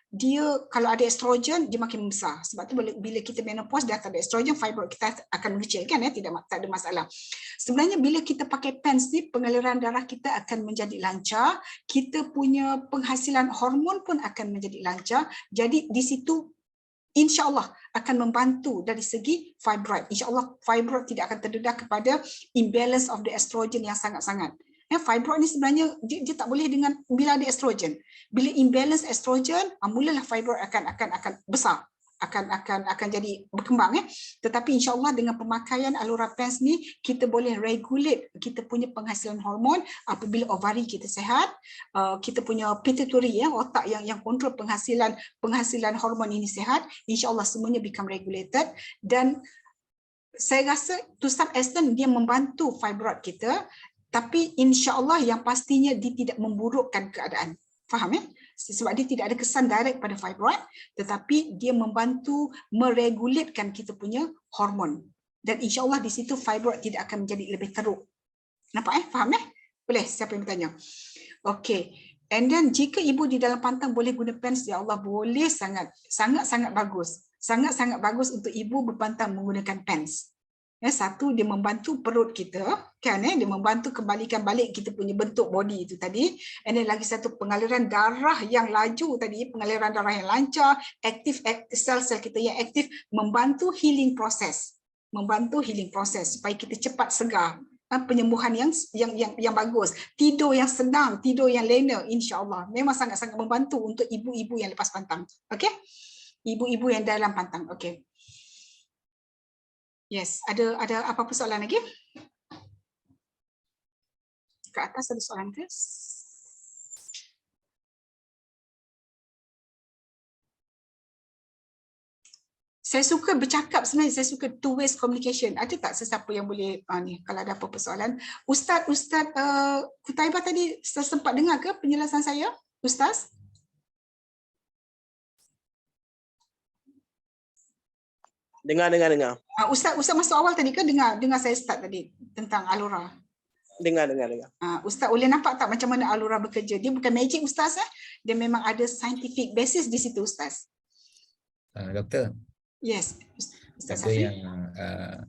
dia kalau ada estrogen dia makin membesar. Sebab tu bila kita menopause dah tak ada estrogen, fibroid kita akan mengecil kan, tak ada masalah. Sebenarnya bila kita pakai pens ni, pengaliran darah kita akan menjadi lancar, kita punya penghasilan hormon pun akan menjadi lancar. Jadi di situ insya-Allah akan membantu dari segi fibroid. Insya-Allah fibroid tidak akan terdedah kepada imbalance of the estrogen yang sangat-sangat. Fibroid ni sebenarnya dia tak boleh dengan bila ada estrogen. Bila imbalance estrogen, mulalah fibroid akan besar, akan jadi berkembang. Tetapi insya-Allah dengan pemakaian Alura Pens ni kita boleh regulate kita punya penghasilan hormon. Apabila ovari kita sihat, kita punya pituitary otak yang kontrol penghasilan hormon ini sihat, insya-Allah semuanya become regulated. Dan saya rasa to some extent dia membantu fibroid kita. Tapi insya-Allah yang pastinya dia tidak memburukkan keadaan. Faham ya? Sebab dia tidak ada kesan direct pada fibroid, tetapi dia membantu meregulatekan kita punya hormon. Dan insya-Allah di situ fibroid tidak akan menjadi lebih teruk. Nampak Faham Boleh siapa yang bertanya? Okey. And then jika ibu di dalam pantang boleh guna pens, ya Allah boleh, sangat bagus. Sangat-sangat bagus untuk ibu berpantang menggunakan pens. Satu, dia membantu perut kita, kan? Dia membantu kembalikan balik kita punya bentuk body itu tadi. And then lagi satu, pengaliran darah yang laju tadi, pengaliran darah yang lancar, aktif sel-sel kita yang aktif, membantu healing proses, supaya kita cepat segar. Penyembuhan yang bagus, tidur yang senang, tidur yang lena, insya-Allah memang sangat-sangat membantu untuk ibu-ibu yang lepas pantang. Okey, ibu-ibu yang dalam pantang. Okey. Yes, ada apa-apa soalan lagi? Ke atas ada soalan ke? Saya suka bercakap sebenarnya, saya suka two ways communication. Ada tak sesiapa yang boleh ni kalau ada apa-apa soalan? Ustaz Kutaibah tadi sempat dengar ke penjelasan saya? Ustaz? Dengar. Ustaz masuk awal tadi ke dengar saya start tadi tentang Alura? Dengar. Ustaz boleh nampak tak macam mana Alura bekerja? Dia bukan magic Ustaz. Dia memang ada scientific basis di situ Ustaz. Doktor. Yes. Ustaz Doktor Safi. yang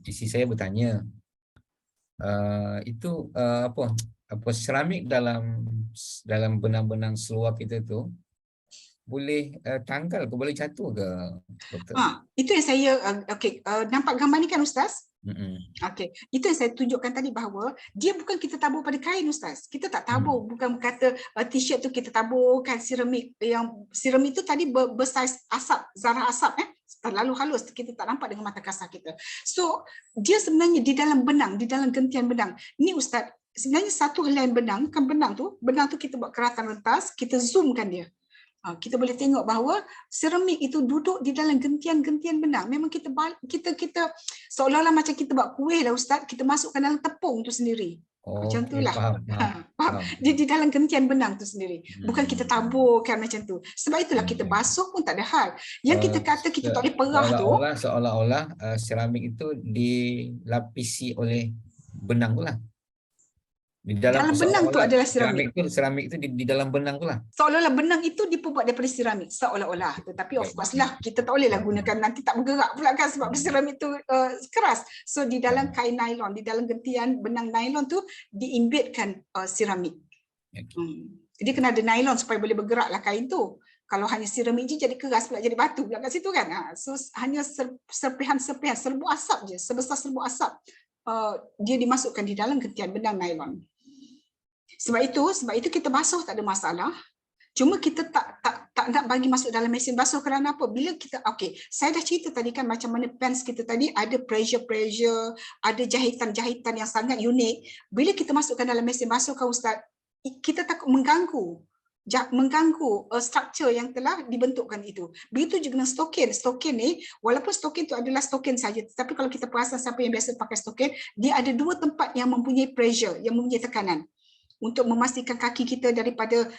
isi saya bertanya itu apa seramik dalam benang-benang seluar kita tu boleh tanggal ke, boleh jatuh ke, doktor? Itu yang saya nampak gambar ni kan Ustaz? Mm-mm. Itu yang saya tunjukkan tadi bahawa dia bukan kita tabur pada kain Ustaz. Kita tak tabur, bukan kata t-shirt tu kita taburkan seramik. Yang seramik tu tadi bersaiz asap, zarah asap terlalu halus, kita tak nampak dengan mata kasar kita. So dia sebenarnya di dalam benang, di dalam gentian benang. Ni Ustaz, sebenarnya satu helai benang, kan benang tu kita buat keratan rentas, kita zoomkan dia. Kita boleh tengok bahawa seramik itu duduk di dalam gentian-gentian benang. Memang kita seolah-olah macam kita buat kuih lah Ustaz, kita masukkan dalam tepung tu sendiri. Macam itulah. Faham. Dia di dalam gentian benang tu sendiri. Bukan kita taburkan macam tu. Sebab itulah kita basuh pun tak ada hal. Yang kita kata kita tak boleh perah tu. Seolah-olah seramik itu dilapisi oleh benang tu lah. Di dalam benang tu adalah seramik. Seramik itu di dalam benang tu lah. Seolah-olah benang itu diperbuat daripada seramik, seolah-olah. Tetapi of course lah, kita tak bolehlah gunakan, nanti tak bergerak pula kan sebab seramik itu keras. So di dalam kain nylon, di dalam gentian benang nylon tu diimbitkan seramik. Dia kena ada nylon supaya boleh bergerak lah kain tu. Kalau hanya seramik je jadi keras pula, jadi batu pula kat situ kan. So hanya serpihan-serpihan, serbu asap je, sebesar serbu asap. Dia dimasukkan di dalam gentian benang nylon. Sebab itu kita basuh tak ada masalah. Cuma kita tak nak bagi masuk dalam mesin basuh kerana apa? Bila kita saya dah cerita tadi kan macam mana pants kita tadi ada pressure, ada jahitan-jahitan yang sangat unik. Bila kita masukkan dalam mesin basuh kan Ustaz, kita takut mengganggu mengganggu struktur yang telah dibentukkan itu. Begitu juga dengan stokin. Stokin ni, walaupun stokin itu adalah stokin saja, tetapi kalau kita perasan siapa yang biasa pakai stokin, dia ada dua tempat yang mempunyai pressure, yang mempunyai tekanan untuk memastikan kaki kita daripada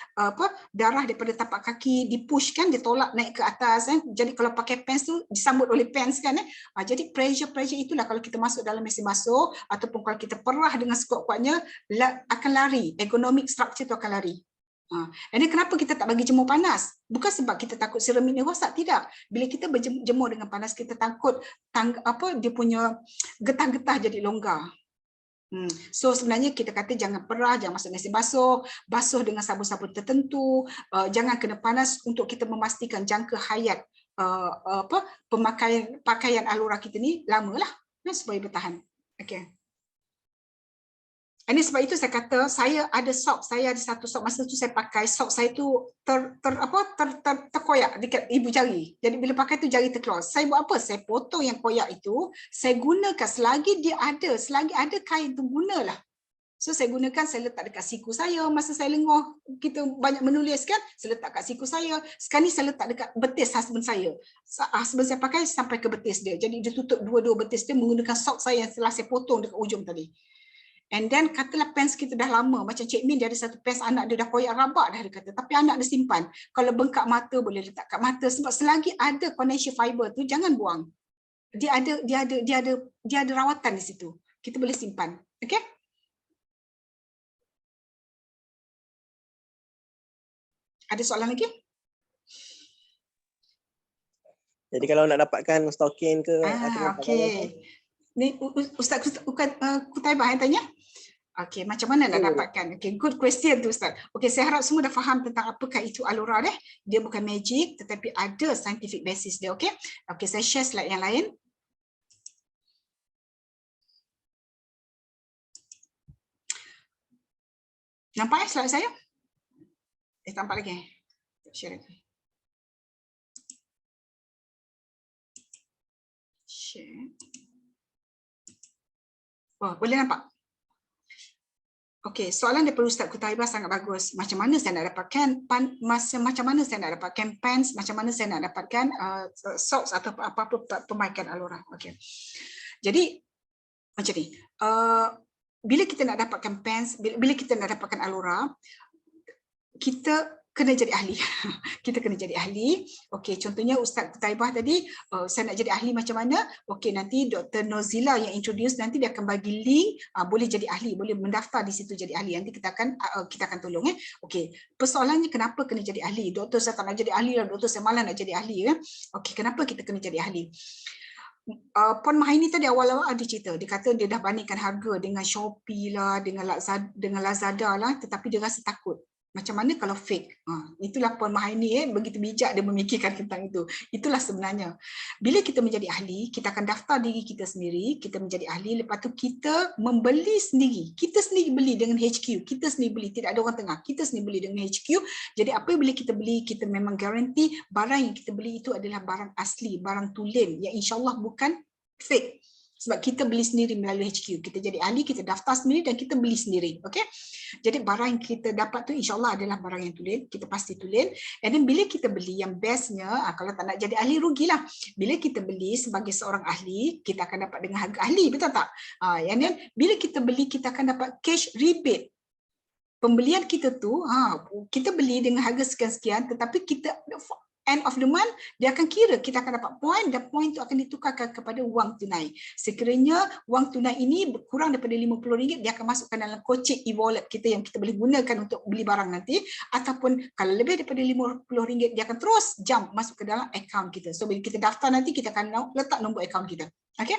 darah daripada tapak kaki dipushkan, ditolak naik ke atas kan. Jadi kalau pakai pants tu disambut oleh pants kan. Jadi pressure itulah kalau kita masuk dalam mesin basuh ataupun kalau kita perah dengan sekuat-kuatnya akan lari, ergonomic structure tu akan lari. Jadi kenapa kita tak bagi jemur panas? Bukan sebab kita takut seramik ni rosak, tidak. Bila kita berjemur dengan panas, kita takut dia punya getah-getah jadi longgar. So sebenarnya kita kata jangan perah, jangan masuk mesin basuh, basuh dengan sabun-sabun tertentu, jangan kena panas untuk kita memastikan jangka hayat pakaian alura kita ni lamalah supaya bertahan. Okey. Ini sebab itu saya kata saya ada satu sok masa tu saya pakai sok saya tu terkoyak dekat ibu jari. Jadi bila pakai tu jari terkeluar. Saya buat apa? Saya potong yang koyak itu, saya gunakan selagi ada kain tu gunalah. So saya gunakan, saya letak dekat siku saya masa saya lengoh, kita banyak menulis kan, saya letak kat siku saya. Sekarang ni saya letak dekat betis husband saya. Husband saya pakai sampai ke betis dia. Jadi dia tutup dua-dua betis dia menggunakan sok saya yang telah saya potong dekat ujung tadi. And then katalah pants kita dah lama, macam Cik Min dia ada satu pants anak dia dah koyak rabak dah dia kata, tapi anak dia simpan. Kalau bengkak mata boleh letak kat mata, sebab selagi ada connection fiber tu jangan buang. Dia ada rawatan di situ. Kita boleh simpan. Okey? Ada soalan lagi? Jadi kalau nak dapatkan stokin ke okey. Ni Ustaz Kutaibah yang tanya? Okey, macam mana nak dapatkan? Okey, good question tu Ustaz. Okey, saya harap semua dah faham tentang apakah itu alura deh. Dia bukan magic tetapi ada scientific basis dia, okey? Okey, saya share slide yang lain. Nampak slide saya? Tampak lagi. Share lagi. Share. Oh, boleh nampak? Okey, soalan daripada Ustaz Kutaibah sangat bagus. Macam mana saya nak dapatkan macam mana saya nak dapatkan pants, macam mana saya nak dapatkan socks atau apa-apa pemakaian alura. Okey. Jadi macam ni. Bila kita nak dapatkan pants, bila kita nak dapatkan alura, kita kena jadi ahli. Kita kena jadi ahli. Okey, contohnya Ustaz Kutaibah tadi, saya nak jadi ahli macam mana? Okey, nanti Dr. Nozila yang introduce, nanti dia akan bagi link, boleh jadi ahli, boleh mendaftar di situ jadi ahli. Nanti kita akan tolong. Okey, persoalannya kenapa kena jadi ahli? Doktor saya tak nak jadi ahli, doktor saya malas nak jadi ahli. Okey, kenapa kita kena jadi ahli? Puan Mahaini tadi awal-awal ada cerita, dia kata dia dah bandingkan harga dengan Shopee lah, dengan Lazada lah, tetapi dia rasa takut. Macam mana kalau fake? Itulah Puan Mahaini begitu bijak dia memikirkan tentang itu. Itulah sebenarnya. Bila kita menjadi ahli, kita akan daftar diri kita sendiri, kita menjadi ahli, lepas tu kita membeli sendiri. Kita sendiri beli dengan HQ, kita sendiri beli, tidak ada orang tengah. Kita sendiri beli dengan HQ. Jadi apa bila kita beli, kita memang garanti barang yang kita beli itu adalah barang asli, barang tulen yang insya-Allah bukan fake. Sebab kita beli sendiri melalui HQ. Kita jadi ahli, kita daftar sendiri dan kita beli sendiri. Okay? Jadi barang yang kita dapat tu insyaAllah adalah barang yang tulen. Kita pasti tulen. And then bila kita beli yang bestnya, kalau tak nak jadi ahli, rugilah. Bila kita beli sebagai seorang ahli, kita akan dapat dengan harga ahli. Betul tak? And then bila kita beli, kita akan dapat cash rebate. Pembelian kita tu, kita beli dengan harga sekian-sekian, tetapi kita end of the month, dia akan kira kita akan dapat poin dan poin itu akan ditukarkan kepada wang tunai. Sekiranya wang tunai ini kurang daripada RM50, dia akan masukkan dalam kocek e-wallet kita yang kita boleh gunakan untuk beli barang nanti, ataupun kalau lebih daripada RM50, dia akan terus jump masuk ke dalam akaun kita. So bila kita daftar nanti, kita akan letak nombor akaun kita. Okay,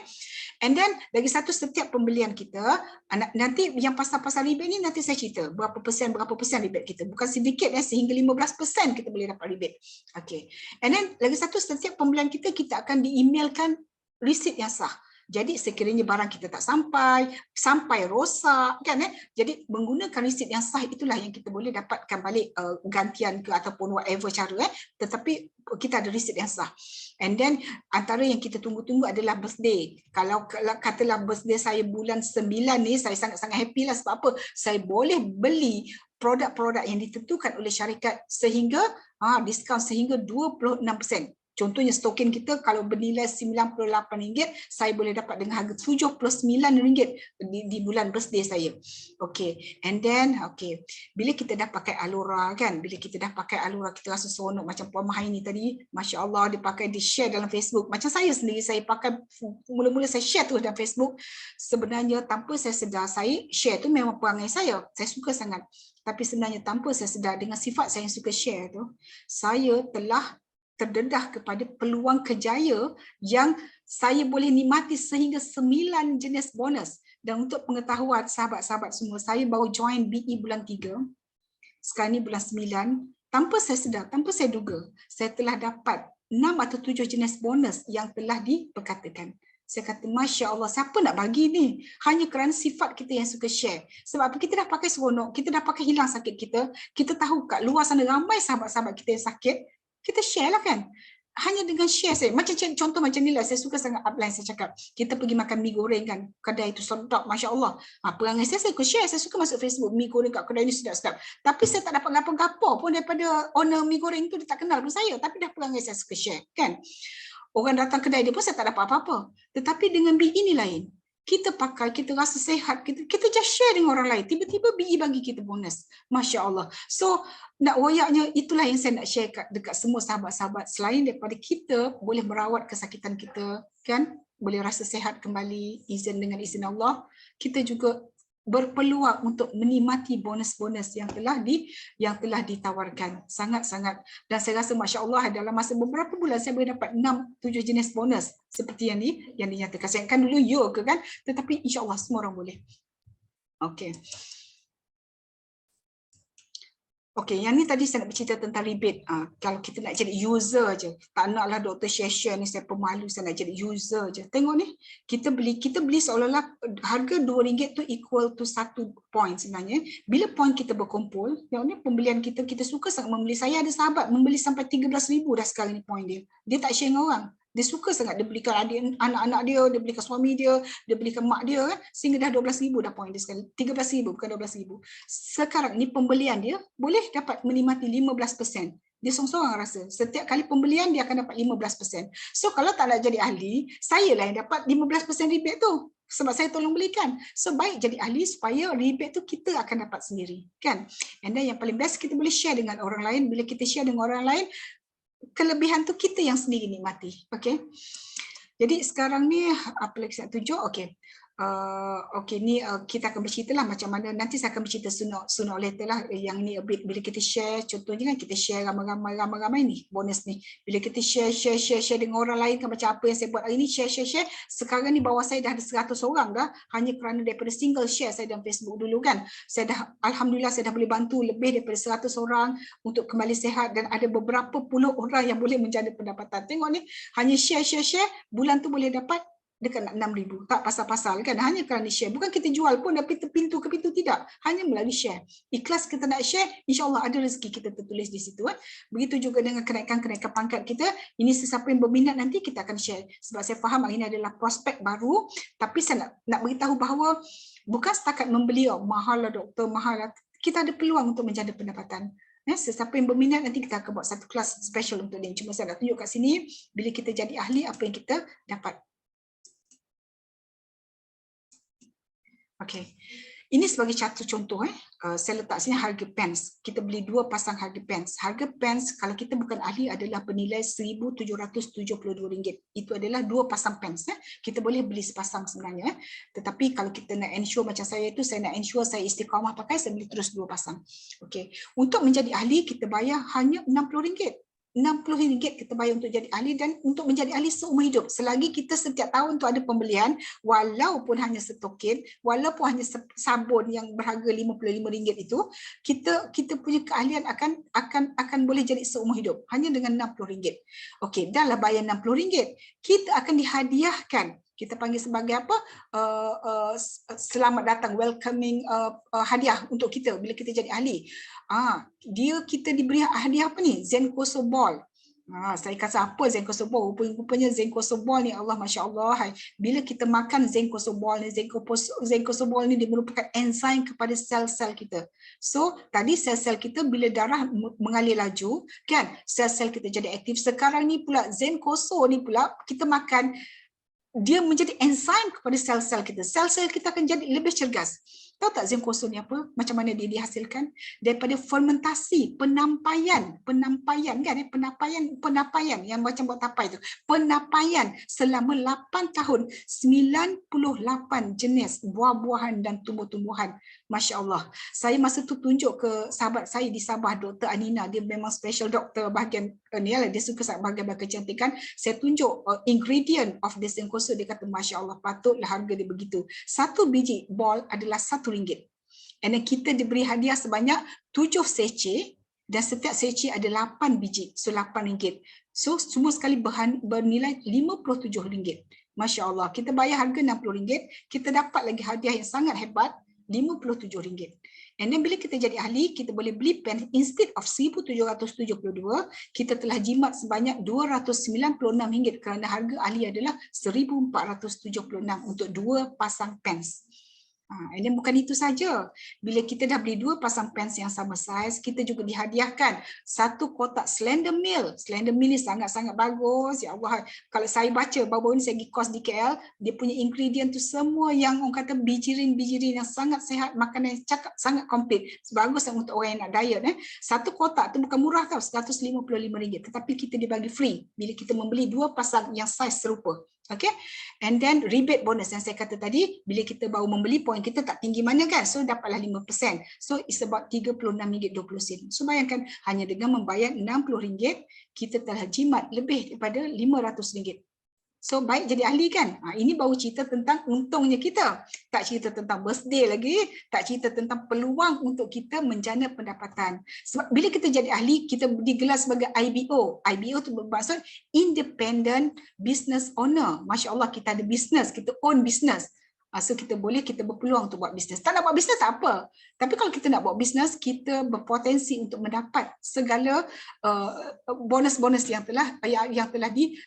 and then lagi satu, setiap pembelian kita, nanti yang pasal-pasal rebate ni nanti saya cerita berapa persen rebate kita, bukan sedikit sehingga 15% kita boleh dapat rebate. Okay, and then lagi satu, setiap pembelian kita akan di-emailkan resit yang sah. Jadi sekiranya barang kita tak sampai rosak kan, jadi menggunakan resit yang sah itulah yang kita boleh dapatkan balik gantian ke ataupun whatever cara, tetapi kita ada resit yang sah. And then antara yang kita tunggu-tunggu adalah birthday. Kalau katalah birthday saya bulan 9 ni, saya sangat-sangat happy lah. Sebab apa? Saya boleh beli produk-produk yang ditentukan oleh syarikat sehingga diskaun sehingga 26%. Contohnya stokin kita kalau bernilai RM98, saya boleh dapat dengan harga RM79 di bulan birthday saya. Okay, and then bila kita dah pakai Alura kan, bila kita dah pakai Alura kita rasa seronok macam Puan Mahaini tadi, Masya Allah dia pakai, di share dalam Facebook. Macam saya sendiri, saya pakai mula-mula saya share terus dalam Facebook. Sebenarnya tanpa saya sedar, saya share tu memang perangai saya suka sangat. Tapi sebenarnya tanpa saya sedar dengan sifat saya yang suka share tu, saya telah terdedah kepada peluang kerjaya yang saya boleh nikmati sehingga 9 jenis bonus. Dan untuk pengetahuan sahabat-sahabat semua, saya baru join BE bulan 3, sekarang ni bulan 9, tanpa saya sedar, tanpa saya duga, saya telah dapat 6 atau 7 jenis bonus yang telah diperkatakan. Saya kata, Masya Allah, siapa nak bagi ni? Hanya kerana sifat kita yang suka share. Sebab apa? Kita dah pakai seronok, kita dah pakai hilang sakit kita, kita tahu kat luar sana ramai sahabat-sahabat kita yang sakit, kita share lah kan. Hanya dengan share saya, macam contoh macam ni lah, saya suka sangat upline saya cakap, kita pergi makan mi goreng kan, kedai itu sedap, Masya Allah. Perangai saya suka share, saya suka masuk Facebook, mi goreng kat kedai ni sedap-sedap. Tapi saya tak dapat gapo-gapo pun daripada owner mi goreng tu, dia tak kenal pun saya, tapi dah perangai saya suka share kan. Orang datang kedai dia pun saya tak dapat apa-apa. Tetapi dengan BE ni lain. Kita pakai, kita rasa sehat, kita just share dengan orang lain. Tiba-tiba BE bagi kita bonus. Masya Allah. So, nak royaknya itulah yang saya nak share dekat semua sahabat-sahabat. Selain daripada kita boleh merawat kesakitan kita, kan? Boleh rasa sehat kembali, dengan izin Allah. Kita juga berpeluang untuk menikmati bonus-bonus yang telah ditawarkan. Sangat-sangat. Dan saya rasa Masya Allah dalam masa beberapa bulan saya boleh dapat 6-7 jenis bonus seperti yang dinyatakan. Saya kan dulu ke kan, tetapi insya Allah semua orang boleh. Okey. Okey, yang ni tadi saya nak bercerita tentang rebate. Kalau kita nak jadi user je, tak naklah doktor share ni, saya pemalu, saya nak jadi user je. Tengok ni, kita beli seolah-olah harga RM2 tu equal to 1 point sebenarnya. Bila point kita berkumpul, tengok ni pembelian kita suka sangat membeli. Saya ada sahabat membeli sampai 13,000 dah sekarang ni point dia. Dia tak share dengan orang. Dia suka sangat, dia belikan anak-anak dia, dia belikan suami dia, dia belikan mak dia kan, sehingga dah 12,000 dah point dia sekali. 13,000 bukan 12,000. Sekarang ni pembelian dia boleh dapat menikmati 15%. Dia seorang-seorang rasa. Setiap kali pembelian dia akan dapat 15%. So kalau tak nak jadi ahli, saya lah yang dapat 15% rebate tu. Sebab saya tolong belikan. So baik jadi ahli supaya rebate tu kita akan dapat sendiri. Kan? And then yang paling best kita boleh share dengan orang lain. Bila kita share dengan orang lain, kelebihan tu kita yang sendiri nikmati. Okey. Jadi sekarang ni apa lagi saya tunjuk? Okey. Ni kita akan bercerita lah macam mana, nanti saya akan bercerita sooner or later lah yang ni a bit. Bila kita share, contohnya kan kita share ramai-ramai ni, bonus ni. Bila kita share dengan orang lain kan, macam apa yang saya buat hari ni, share. Sekarang ni bawah saya dah ada 100 orang dah, hanya kerana daripada single share saya dalam Facebook dulu kan. Saya dah, Alhamdulillah saya dah boleh bantu lebih daripada 100 orang untuk kembali sihat, dan ada beberapa puluh orang yang boleh menjadi pendapatan. Tengok ni, hanya share, bulan tu boleh dapat dekat 6,000, tak pasal-pasal kan, hanya kerana share. Bukan kita jual pun dari pintu ke pintu, tidak, hanya melalui share. Ikhlas kita nak share, insya-Allah ada rezeki kita tertulis di situ. Begitu juga dengan kenaikan pangkat kita, ini sesiapa yang berminat nanti kita akan share. Sebab saya faham hari ini adalah prospek baru, tapi saya nak beritahu bahawa bukan setakat membeli, mahal lah doktor, mahal lah. Kita ada peluang untuk menjadi pendapatan. Sesiapa yang berminat nanti kita akan buat satu kelas special untuk dia. Cuma saya nak tunjuk kat sini, bila kita jadi ahli apa yang kita dapat. Okey, ini sebagai satu contoh. Saya letak sini harga pants. Kita beli 2 pasang harga pants. Harga pants kalau kita bukan ahli adalah bernilai RM1,772. Itu adalah 2 pasang pants. Kita boleh beli sepasang sebenarnya. Tetapi kalau kita nak ensure macam saya itu, saya nak ensure saya istiqamah pakai, saya beli terus 2 pasang. Okey, untuk menjadi ahli kita bayar hanya RM60. RM60 kita bayar untuk jadi ahli, dan untuk menjadi ahli seumur hidup. Selagi kita setiap tahun tu ada pembelian, walaupun hanya setoken, walaupun hanya sabun yang berharga RM55 itu, kita punya keahlian akan boleh jadi seumur hidup hanya dengan RM60. Okey, dah lah bayar RM60, kita akan dihadiahkan. Kita panggil sebagai apa? Selamat datang, welcoming hadiah untuk kita bila kita jadi ahli. Kita diberi hadiah apa ni? Zenkoso Ball. Saya kata apa zenkosobol? Rupanya zenkosobol ni Allah Masya Allah. Bila kita makan zenkosobol ni, zenkosobol ni dia merupakan enzim kepada sel-sel kita. So tadi sel-sel kita bila darah mengalir laju, kan, sel-sel kita jadi aktif. Sekarang ni pula zenkoso ni pula kita makan, dia menjadi enzim kepada sel-sel kita. Sel-sel kita akan jadi lebih cergas. Tahu tak zenkoso ni apa? Macam mana dia dihasilkan? Daripada fermentasi, penampaian kan, penampaian yang macam buat tapai tu. Penampaian selama 8 tahun, 98 jenis buah-buahan dan tumbuh-tumbuhan. Masya Allah. Saya masa tu tunjuk ke sahabat saya di Sabah, Dr. Anina, dia memang special doktor bahagian ni lah, dia suka bahagian kecantikan. Saya tunjuk ingredient of the zenkoso, dia kata Masya Allah, patutlah harga dia begitu. 1 biji ball adalah RM1. And then kita diberi hadiah sebanyak 7 seceh dan setiap seceh ada 8 biji. So RM8. So semua sekali bernilai RM57. Masya Allah. Kita bayar harga RM60. Kita dapat lagi hadiah yang sangat hebat, RM57. And then bila kita jadi ahli, kita boleh beli pen instead of RM1,772, kita telah jimat sebanyak RM296 kerana harga ahli adalah RM1,476 untuk 2 pasang pens. And then bukan itu saja. Bila kita dah beli 2 pasang pens yang sama saiz, kita juga dihadiahkan 1 kotak Slender Meal. Slender Meal ni sangat-sangat bagus. Ya Allah, kalau saya baca baru-baru ni saya pergi kos di KL, dia punya ingredient tu semua yang orang kata bijirin-bijirin yang sangat sihat, makanan yang cakap sangat komplit. Bagus untuk orang yang nak diet. 1 kotak tu bukan murah tau, RM155, tetapi kita dibagi free bila kita membeli 2 pasang yang saiz serupa. Okay, and then rebate bonus yang saya kata tadi, bila kita baru membeli, poin kita tak tinggi mana kan, so dapatlah 5%. So it's about RM36.20. So bayangkan hanya dengan membayar RM60, kita telah jimat lebih daripada RM500. So baik jadi ahli kan. Ini baru cerita tentang untungnya kita. Tak cerita tentang birthday lagi, tak cerita tentang peluang untuk kita menjana pendapatan. Sebab bila kita jadi ahli, kita digelar sebagai IBO. IBO itu bermaksud Independent Business Owner. Masya Allah, kita ada business, kita own business. So kita berpeluang untuk buat bisnes. Tak nak buat bisnes tak apa. Tapi kalau kita nak buat bisnes, kita berpotensi untuk mendapat segala bonus-bonus yang telah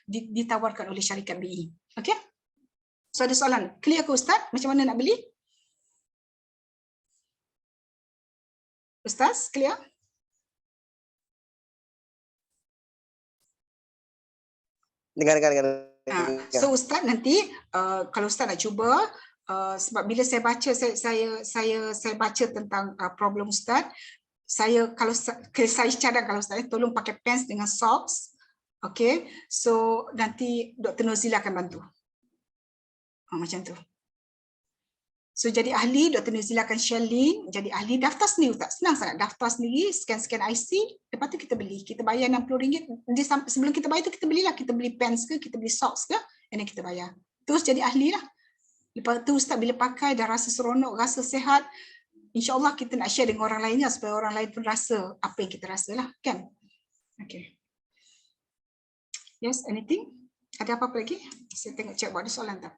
ditawarkan oleh syarikat BI. Okey? So ada soalan. Clear ke Ustaz? Macam mana nak beli? Ustaz, clear? Dengar. So Ustaz nanti kalau Ustaz nak cuba, sebab bila saya baca saya baca tentang problem Ustaz, kalau saya cadang kalau Ustaz tolong pakai pens dengan socks. Okay, so nanti Dr. Nozila akan bantu. Macam tu. So jadi ahli, Dr. Nozila akan share link, jadi ahli, daftar sendiri Ustaz. Senang sangat, daftar sendiri, scan IC, lepas tu kita beli. Kita bayar RM60. Sebelum kita bayar tu kita belilah, kita beli pens ke, kita beli socks ke, and then kita bayar. Terus jadi ahli lah. Lepas tu Ustaz bila pakai dah rasa seronok, rasa sihat, insya-Allah kita nak share dengan orang lainnya supaya orang lain pun rasa apa yang kita rasa lah, kan? Okay. Yes, anything? Ada apa-apa lagi? Saya tengok cek ada soalan tak?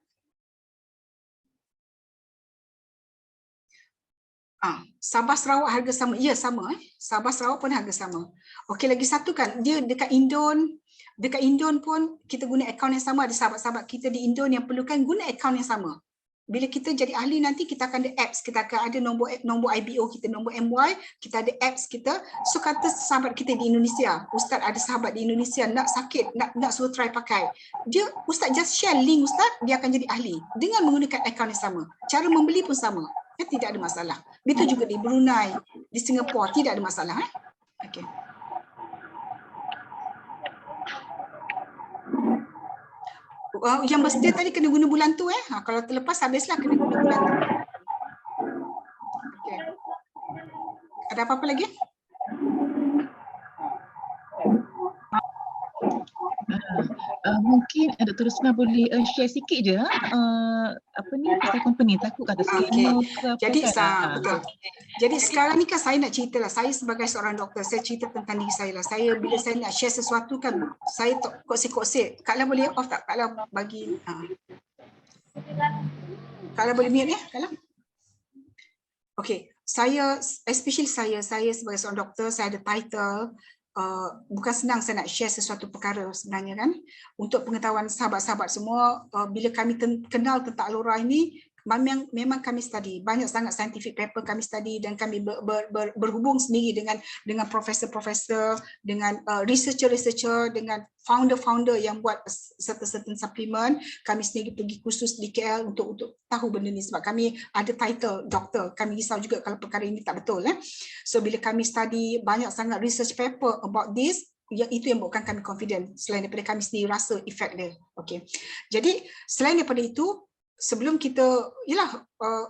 Sabah Sarawak harga sama. Ya, sama. Sabah Sarawak pun harga sama. Okey, lagi satu kan, dia dekat Indon pun kita guna akaun yang sama. Ada sahabat-sahabat kita di Indon yang perlukan guna akaun yang sama. Bila kita jadi ahli nanti kita akan ada apps, kita akan ada nombor IBO kita, nombor MY, kita ada apps kita. So kata sahabat kita di Indonesia, Ustaz ada sahabat di Indonesia nak sakit, nak suruh try pakai. Dia Ustaz just share link Ustaz, dia akan jadi ahli dengan menggunakan akaun yang sama. Cara membeli pun sama. Tidak ada masalah. Begitu juga di Brunei, di Singapura, tidak ada masalah. Okay. Yang birthday tadi kena guna bulan tu. Kalau terlepas habislah kena guna bulan tu. Okay. Ada apa-apa lagi? Mungkin Dr. Rosnah boleh share sikit je apa ni pasal company, takut kata scammer ke apa. Jadi kan? betul. Jadi sekarang ni kan saya nak cerita lah, saya sebagai seorang doktor, saya cerita tentang diri saya lah. Saya bila saya nak share sesuatu kan, saya kok-sik. Kalau boleh off tak? Kalau bagi kalau boleh mute ya, kalau. Okey, saya especially saya sebagai seorang doktor, saya ada title. bukan senang saya nak share sesuatu perkara sebenarnya kan. Untuk pengetahuan sahabat-sahabat semua, bila kami kenal tentang Alora ini, memang kami study, banyak sangat scientific paper kami study, dan kami berhubung sendiri dengan profesor-profesor, dengan researcher-researcher, dengan founder-founder yang buat certain supplement. Kami sendiri pergi kursus di KL untuk tahu benda ni, sebab kami ada title doktor. Kami risau juga kalau perkara ini tak betul. So bila kami study banyak sangat research paper about this, itu yang buatkan kami confident, selain daripada kami sendiri rasa efek dia. Okay. Jadi selain daripada itu, sebelum kita,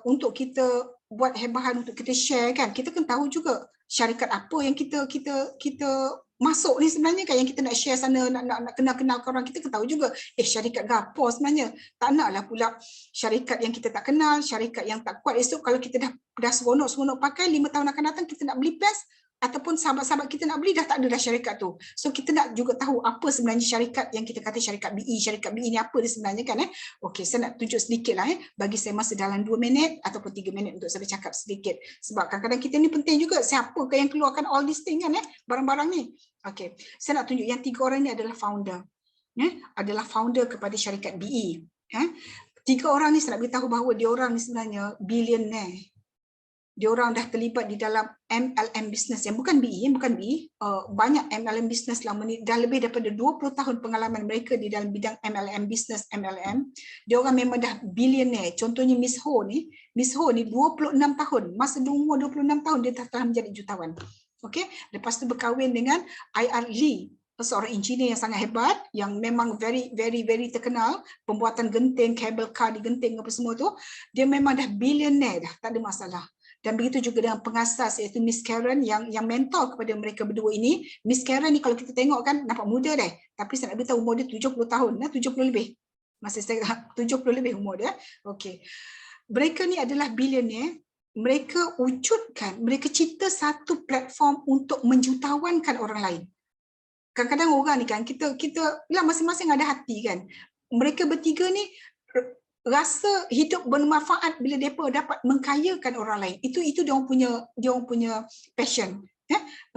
untuk kita buat hebahan, untuk kita share kan, kita kan tahu juga syarikat apa yang kita masuk ni sebenarnya kan, yang kita nak share sana, nak kenal orang, kita kan tahu juga, syarikat gapo sebenarnya. Tak naklah pula syarikat yang kita tak kenal, syarikat yang tak kuat, esok kalau kita dah seronok pakai, 5 tahun akan datang kita nak beli PES, ataupun sahabat-sahabat kita nak beli, dah tak ada dah syarikat tu. So kita nak juga tahu apa sebenarnya syarikat yang kita kata syarikat BE. Syarikat BE ni apa dia sebenarnya kan. Okey, saya nak tunjuk sedikit lah. Bagi saya masa dalam 2 minit ataupun 3 minit untuk saya bercakap sedikit. Sebab kadang-kadang kita ni penting juga, siapakah yang keluarkan all this thing kan, barang-barang ni. Okey, saya nak tunjuk yang 3 orang ni adalah founder. Adalah founder kepada syarikat BE. 3 orang ni saya nak beritahu bahawa dia orang ni sebenarnya billionaire. Dia orang dah terlibat di dalam MLM business yang bukan BE, banyak MLM business lama ni, dah lebih daripada 20 tahun pengalaman mereka di dalam bidang MLM business, MLM. Dia orang memang dah billionaire. Contohnya Miss Ho ni 26 tahun, masa umur 26 tahun dia telah menjadi jutawan. Okey, lepas tu berkahwin dengan IR Lee, seorang engineer yang sangat hebat, yang memang very terkenal, pembuatan genting, kabel car di genting apa semua tu, dia memang dah billionaire dah, tak ada masalah. Dan begitu juga dengan pengasas iaitu Miss Karen yang mentor kepada mereka berdua ini. Miss Karen ni kalau kita tengok kan nampak muda dah, tapi saya nak beritahu umur dia 70 tahun, 70 lebih. Masih saya 70 lebih umur dia. Okey. Mereka ni adalah billionaire. Mereka wujudkan, mereka cipta satu platform untuk menjutawankan orang lain. Kadang-kadang orang ni kan, kita masing-masing ada hati kan. Mereka bertiga ni rasa hidup bermanfaat bila mereka dapat mengkayakan orang lain. Itu dia orang punya passion.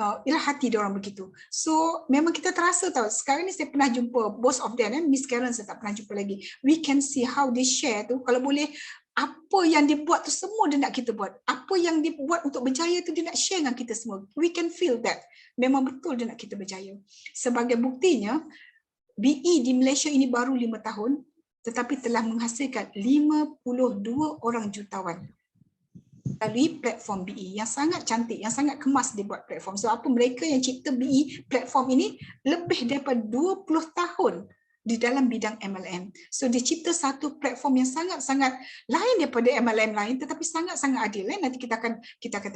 Ialah hati dia orang begitu. So memang kita terasa tahu. Sekarang ni saya pernah jumpa both of them, Miss Karen saya tak pernah jumpa lagi. We can see how they share tu. Kalau boleh, apa yang dia buat tu semua dia nak kita buat. Apa yang dia buat untuk berjaya tu dia nak share dengan kita semua. We can feel that. Memang betul dia nak kita berjaya. Sebagai buktinya, BE di Malaysia ini baru 5 tahun, tetapi telah menghasilkan 52 orang jutawan dari platform BE yang sangat cantik, yang sangat kemas dia buat platform. So apa mereka yang cipta BE platform ini lebih daripada 20 tahun di dalam bidang MLM. So dia cipta satu platform yang sangat-sangat lain daripada MLM lain, tetapi sangat-sangat adil. Nanti kita akan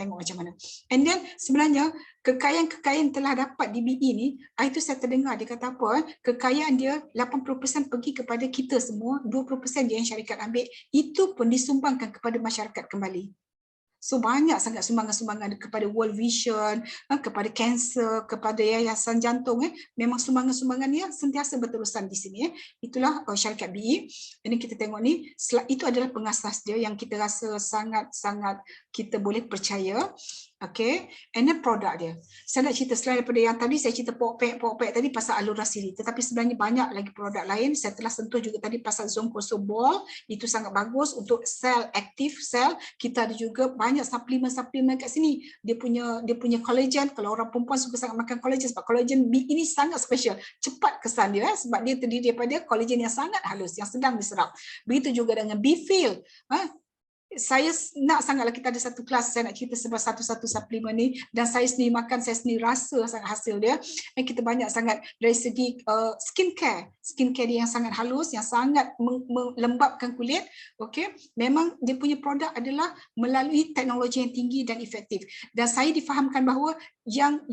tengok macam mana. And then sebenarnya kekayaan telah dapat di BE ni, itu saya terdengar dia kata apa, kekayaan dia 80% pergi kepada kita semua, 20% dia yang syarikat ambil, itu pun disumbangkan kepada masyarakat kembali. So banyak sangat sumbangan-sumbangan kepada World Vision, kepada kanser, kepada yayasan jantung. Memang sumbangan-sumbangan ni sentiasa berterusan di sini. Itulah syarikat BE. Ini kita tengok ni, itu adalah pengasas dia yang kita rasa sangat-sangat kita boleh percaya. Okay, and then produk dia. Saya nak cerita selain daripada yang tadi, saya cerita pokpek tadi pasal Alora Siri. Tetapi sebenarnya banyak lagi produk lain. Saya telah sentuh juga tadi pasal Zonkoso Ball. Itu sangat bagus untuk sel, aktif sel. Kita ada juga banyak suplemen kat sini. Dia punya collagen. Kalau orang perempuan suka sangat makan collagen, sebab collagen B ini sangat special. Cepat kesan dia, sebab dia terdiri daripada collagen yang sangat halus, yang sedang diserap. Begitu juga dengan B-Feel. Saya nak sangatlah kita ada satu kelas, saya nak cerita sebab satu-satu suplemen ni, dan saya sendiri makan, saya sendiri rasa sangat hasil dia. Dan kita banyak sangat dari segi skincare dia yang sangat halus, yang sangat melembabkan kulit. Okay, memang dia punya produk adalah melalui teknologi yang tinggi dan efektif. Dan saya difahamkan bahawa yang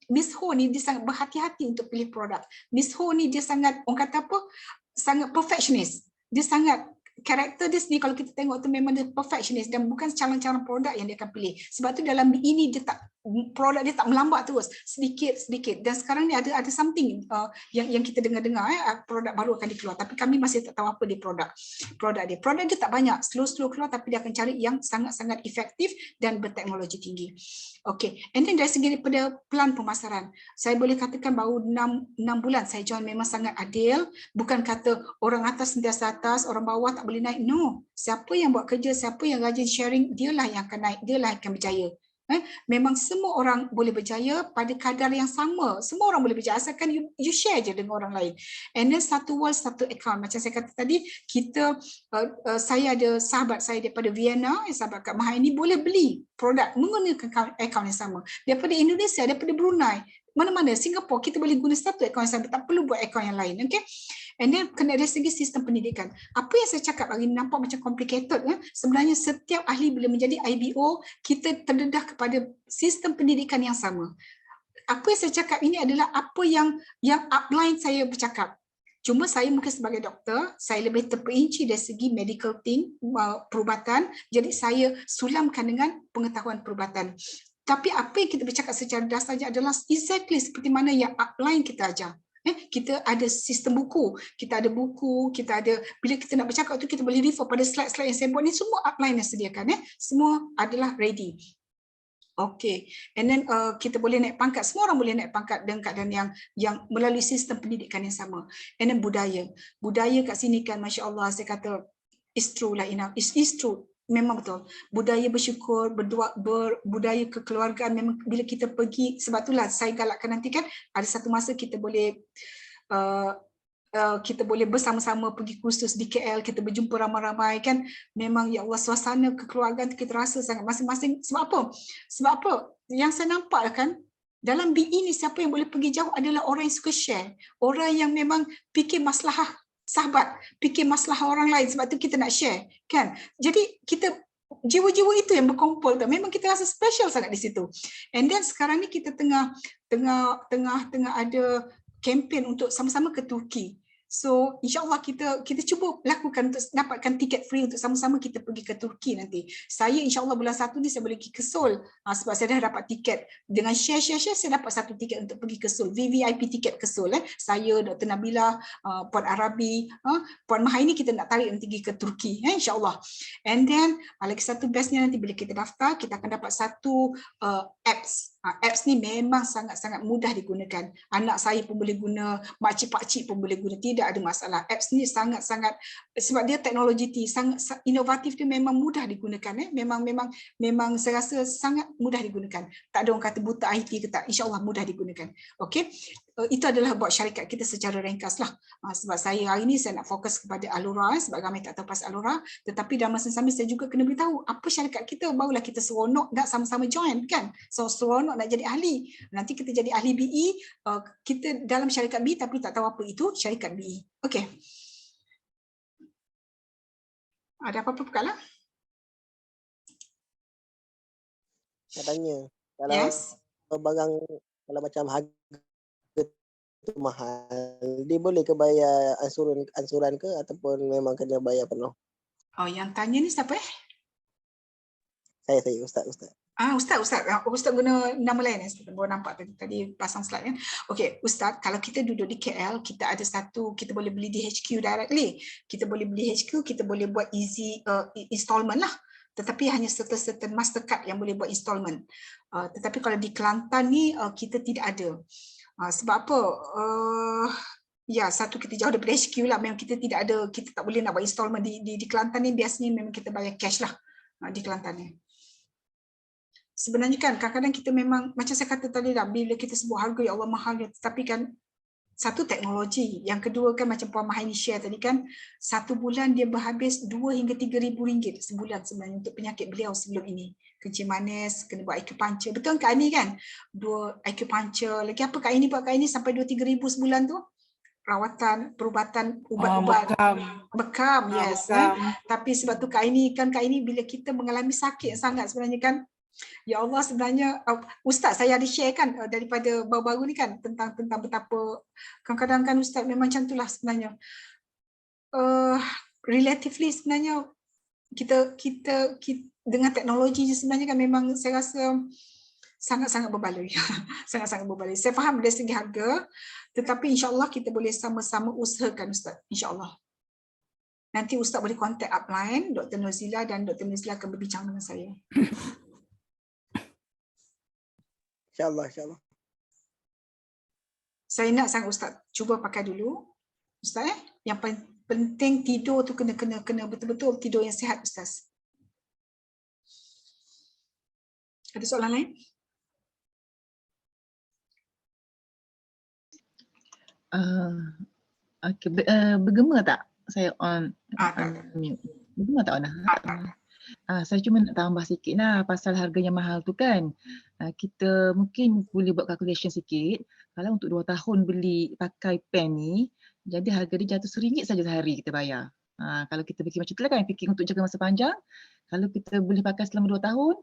Miss Ho ni dia sangat berhati-hati untuk pilih produk. Miss Ho ni dia sangat, orang kata apa, sangat perfectionist. Dia sangat, karakter dia sendiri kalau kita tengok tu memang dia perfectionist, dan bukan calon-calon produk yang dia akan pilih. Sebab tu dalam ini dia tak produk dia tak melambat terus, sedikit. Dan sekarang ni ada something yang kita dengar-dengar, produk baru akan dikeluar, tapi kami masih tak tahu apa dia produk dia. Produk dia tak banyak, slow keluar, tapi dia akan cari yang sangat-sangat efektif dan berteknologi tinggi. Okay, and then dari segi daripada pelan pemasaran, saya boleh katakan baru 6 bulan saya join memang sangat adil. Bukan kata orang atas sentiasa atas, orang bawah tak boleh naik. No, siapa yang buat kerja, siapa yang rajin sharing, dialah yang akan naik, dialah yang akan berjaya. Memang semua orang boleh berjaya pada kadar yang sama. Semua orang boleh berjaya asalkan you share je dengan orang lain. And then satu wall, satu account. Macam saya kata tadi, saya ada sahabat saya daripada Vienna, sahabat Kak Mahal ini boleh beli produk menggunakan account yang sama. Daripada Indonesia, daripada Brunei, mana-mana, Singapura, kita boleh guna satu account yang sama, tak perlu buat account yang lain. Okay? And then kena dari segi sistem pendidikan. Apa yang saya cakap hari ini nampak macam complicated. Sebenarnya setiap ahli bila menjadi IBO, kita terdedah kepada sistem pendidikan yang sama. Apa yang saya cakap ini adalah apa yang upline saya bercakap. Cuma saya mungkin sebagai doktor, saya lebih terperinci dari segi medical thing, perubatan. Jadi saya sulamkan dengan pengetahuan perubatan. Tapi apa yang kita bercakap secara dasarnya adalah exactly seperti mana yang upline kita ajar. Kita ada sistem buku, kita ada buku, kita ada, bila kita nak bercakap tu kita boleh refer pada slide-slide yang saya buat ni, semua upline yang sediakan, semua adalah ready. Okay, and then kita boleh naik pangkat, semua orang boleh naik pangkat dengan keadaan yang melalui sistem pendidikan yang sama. And then budaya kat sini kan, Masya Allah, saya kata it's true lah, it's true. Memang betul. Budaya bersyukur, budaya kekeluargaan, memang bila kita pergi, sebab itulah saya galakkan nanti kan, ada satu masa kita boleh bersama-sama pergi kursus di KL, kita berjumpa ramai-ramai kan, memang ya Allah suasana kekeluargaan kita rasa sangat masing-masing. Sebab apa? Yang saya nampak kan, dalam BE ni siapa yang boleh pergi jauh adalah orang yang suka share, orang yang memang fikir maslahah sahabat, fikir masalah orang lain, sebab tu kita nak share kan. Jadi kita jiwa-jiwa itu yang berkumpul tu, memang kita rasa special sangat di situ. And then sekarang ni kita tengah ada kempen untuk sama-sama ke Turki. So insyaAllah kita cuba lakukan untuk dapatkan tiket free untuk sama-sama kita pergi ke Turki nanti. Saya insyaAllah bulan 1 ni saya boleh pergi ke Seoul, sebab saya dah dapat tiket. Dengan share saya dapat satu tiket untuk pergi ke Seoul, VVIP tiket ke Seoul. Saya, Dr. Nabila, Puan Arabi, Puan Mahal ini kita nak tarik nanti pergi ke Turki, insyaAllah. And then lagi satu bestnya nanti bila kita daftar, kita akan dapat satu apps. Apps ni memang sangat-sangat mudah digunakan. Anak saya pun boleh guna, makcik-pakcik pun boleh guna, tidak ada masalah. Apps ni sangat-sangat, sebab dia teknologi sangat inovatif, dia memang mudah digunakan. Memang saya rasa sangat mudah digunakan. Tak ada orang kata buta IT ke tak, insyaAllah mudah digunakan. Okay? Itu adalah buat syarikat kita secara ringkas lah. Sebab saya hari ni saya nak fokus kepada Alura, sebab ramai tak tahu pasal Alura, tetapi dalam masa sambil saya juga kena beritahu apa syarikat kita, barulah kita seronok nak sama-sama join kan. So seronok nak jadi ahli. Nanti kita jadi ahli BE, kita dalam syarikat BE tapi tak tahu apa itu syarikat BE. Okey. Ada apa-apa bukalah? Saya tanya, kalau Yes. barang, kalau macam harga tu mahal, dia boleh ke bayar ansuran ke ataupun memang kena bayar penuh? Oh, yang tanya ni siapa Saya Ustaz. Ustaz guna nama lain baru nampak tadi pasang slide kan. Okey, Ustaz, kalau kita duduk di KL, kita ada satu, kita boleh beli di HQ directly. Kita boleh beli HQ, kita boleh buat easy installment lah. Tetapi hanya certain Mastercard yang boleh buat installment. Tetapi kalau di Kelantan ni kita tidak ada. Sebab apa? Ya, satu kita jauh daripada HQ lah, memang kita tidak ada, kita tak boleh nak buat installment di Kelantan ni, biasanya memang kita bayar cash lah di Kelantan ni. Sebenarnya kan kadang-kadang kita memang, macam saya kata tadi dah, bila kita sebut harga ya Allah mahal, tapi kan satu teknologi, yang kedua kan macam Puan Mahal share tadi kan, satu bulan dia berhabis 2 hingga 3 ribu ringgit sebulan sebenarnya untuk penyakit beliau sebelum ini. Kencing manis, kena buat acupuncture. Betul Kak Ani kan? 2 acupuncture. Lagi apa Kak Ani buat Kak Ani sampai 2-3 ribu sebulan tu? Rawatan, perubatan, ubat-ubat. Bekam, yes. Tapi sebab tu Kak Ani bila kita mengalami sakit sangat sebenarnya kan, ya Allah sebenarnya, Ustaz saya ada share kan daripada baru-baru ni kan tentang betapa kadang-kadang kan Ustaz memang macam itulah sebenarnya. Relatively sebenarnya kita dengan teknologi sebenarnya kan memang saya rasa sangat-sangat berbaloi. Sangat-sangat berbaloi. Saya faham dari segi harga, tetapi insya-Allah kita boleh sama-sama usahakan Ustaz. Insya-Allah. Nanti Ustaz boleh kontak upline, Dr. Nozila, dan Dr. Nozila akan berbincang dengan saya. InsyaAllah, insyaAllah. Saya nak sangat Ustaz cuba pakai dulu. Ustaz yang penting tidur tu kena betul-betul tidur yang sihat Ustaz. Ada soalan lain? Okay. Bergema tak? Saya on Tak. mute. Bergema tak Ona? Saya cuma nak tambah sikit lah pasal harganya mahal tu kan. Kita mungkin boleh buat calculation sikit. Kalau untuk 2 tahun beli pakai pen ni, jadi harga dia jatuh RM1 saja sehari kita bayar. Kalau kita fikir macam tu lah kan, fikir untuk jangka masa panjang. Kalau kita boleh pakai selama 2 tahun,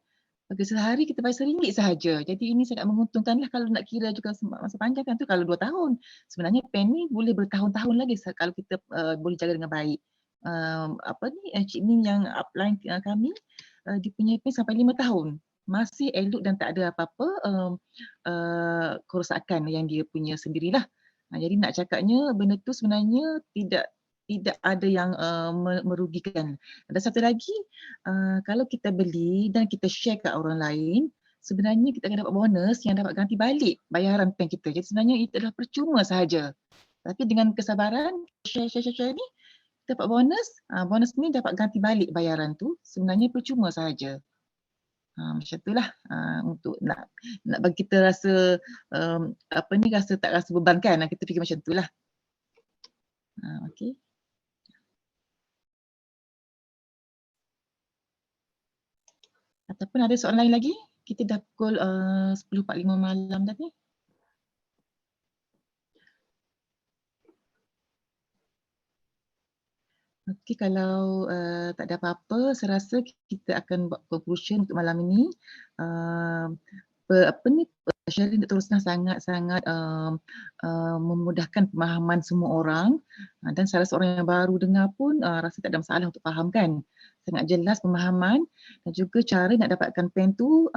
harga sehari kita bayar RM1 sahaja. Jadi ini sangat menguntungkan lah kalau nak kira juga masa panjang kan tu kalau 2 tahun. Sebenarnya pen ni boleh bertahun-tahun lagi kalau kita boleh jaga dengan baik. Cik Min yang upline kami, dia punya pen sampai 5 tahun. Masih elok dan tak ada apa-apa kerosakan yang dia punya sendirilah. Jadi nak cakapnya benda tu sebenarnya tidak ada yang merugikan. Dan satu lagi, kalau kita beli dan kita share kat orang lain, sebenarnya kita akan dapat bonus yang dapat ganti balik bayaran pen kita. Jadi sebenarnya itu adalah percuma sahaja. Tapi dengan kesabaran, share ni, kita dapat bonus, bonus ni dapat ganti balik bayaran tu, sebenarnya percuma sahaja. Macam itulah untuk nak bagi kita rasa rasa tak rasa beban kan, kita fikir macam itulah. Okey. Ataupun ada soalan lain lagi? Kita dah pukul 10.45 malam dah ni. Okey, kalau tak ada apa-apa, saya rasa kita akan buat conclusion untuk malam ini. Sharing Dr. Rosnah sangat-sangat memudahkan pemahaman semua orang, dan saya rasa orang yang baru dengar pun rasa tak ada masalah untuk faham kan. Sangat jelas pemahaman dan juga cara nak dapatkan pen tu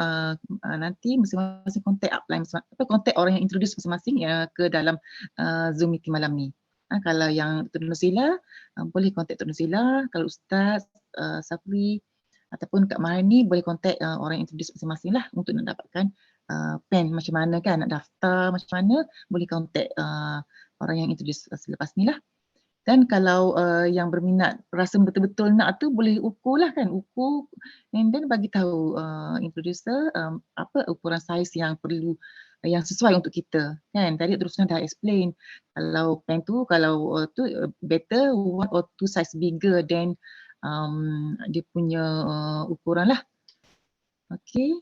nanti masing-masing kontak upline, kontak orang yang introduce masing-masing ke dalam Zoom meeting malam ni. Kalau yang Dr. Nozila, boleh kontak Dr. Nozila. Kalau Ustaz, Safri ataupun Kak Mahani boleh kontak orang yang introduce masing-masing lah untuk nak dapatkan pen macam mana kan, nak daftar macam mana, boleh kontak orang yang introduce selepas ni lah. Dan kalau yang berminat rasa betul-betul nak tu boleh ukur lah kan, ukur and then bagi tahu introducer apa ukuran saiz yang perlu, yang sesuai untuk kita kan. Tadi terusnya dah explain kalau pen tu better 1 or 2 size bigger than dia punya ukuran lah. Okay.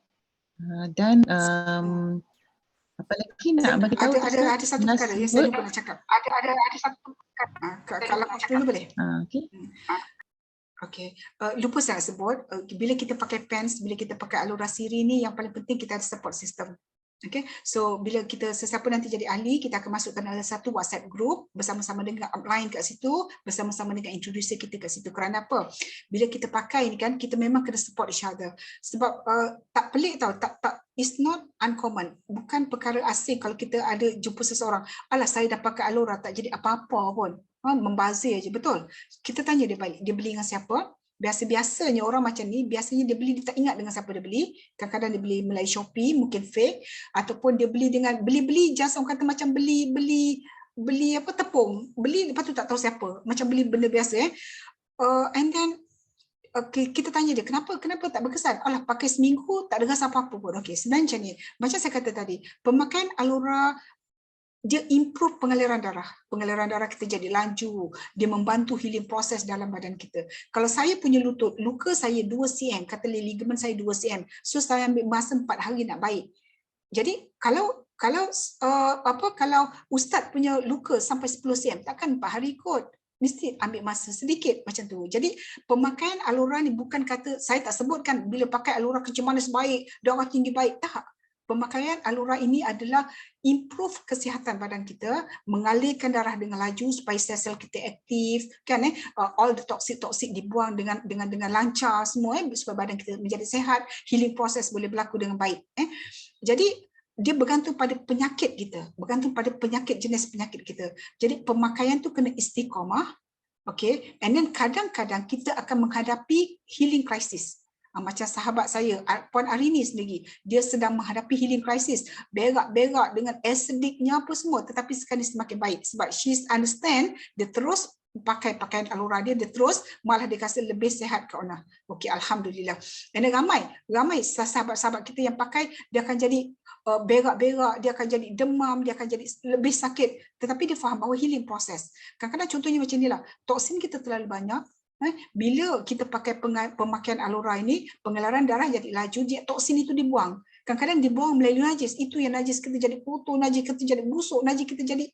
Dan apa lagi nak bagi tahu? Ada satu perkara yang saya lupa nak cakap. Ada satu perkara. Kalau dulu boleh? Okay. Okay. Lupa saya sebut, bila kita pakai pens, bila kita pakai Alura Siri ni, yang paling penting kita ada support system. Okay, so bila kita sesiapa nanti jadi ahli, kita akan masukkan dalam satu WhatsApp group bersama-sama dengan upline kat situ, bersama-sama dengan introducer kita kat situ. Kerana apa? Bila kita pakai ni kan, kita memang kena support each other. Sebab tak pelik tau, it's not uncommon. Bukan perkara asing kalau kita ada jumpa seseorang, alah saya dah pakai Alura tak jadi apa-apa pun. Membazir je, betul. Kita tanya dia balik, dia beli dengan siapa? Biasanya orang macam ni, biasanya dia beli, dia tak ingat dengan siapa dia beli. Kadang-kadang dia beli melalui Shopee, mungkin fake, ataupun dia beli dengan beli just orang kata macam beli apa, tepung, beli lepas tu tak tahu siapa, macam beli benda biasa and then kita tanya dia kenapa tak berkesan. Alah, pakai seminggu tak ada rasa apa-apa pun. Okey, sebenarnya macam ni, macam saya kata tadi, pemakaian Alura dia improve pengaliran darah kita jadi laju, dia membantu healing proses dalam badan kita. Kalau saya punya lutut, luka saya 2 cm, kata ligamen saya 2 cm, so saya ambil masa 4 hari nak baik. Jadi kalau Ustaz punya luka sampai 10 cm, takkan 4 hari kot, mesti ambil masa sedikit macam tu. Jadi pemakaian Alura ni bukan kata, saya tak sebutkan bila pakai Alura kecil manis baik, darah tinggi baik, tak. Pemakaian Alura ini adalah improve kesihatan badan kita, mengalirkan darah dengan laju supaya sel-sel kita aktif, kan all the toxic dibuang dengan lancar semua supaya badan kita menjadi sehat, healing process boleh berlaku dengan baik. Jadi dia bergantung pada penyakit kita, bergantung pada penyakit, jenis penyakit kita. Jadi pemakaian tu kena istiqamah, okay, and then kadang-kadang kita akan menghadapi healing crisis. Macam sahabat saya, Puan Arini sendiri, dia sedang menghadapi healing crisis, berak-berak dengan acidicnya apa semua, tetapi sekarang dia semakin baik sebab she understand, dia terus pakai pakaian Alora dia terus malah dia rasa lebih sihat ke Ona. Okey, alhamdulillah. Dan ramai sahabat-sahabat kita yang pakai, dia akan jadi berak-berak, dia akan jadi demam, dia akan jadi lebih sakit, tetapi dia faham bahawa healing proses. Kadang-kadang contohnya macam inilah, toksin kita terlalu banyak, bila kita pakai pemakaian Alora ini, pengelaran darah jadi laju, toksin itu dibuang. Kadang-kadang dibuang melalui najis, itu yang najis kita jadi kotor, najis kita jadi busuk, najis kita jadi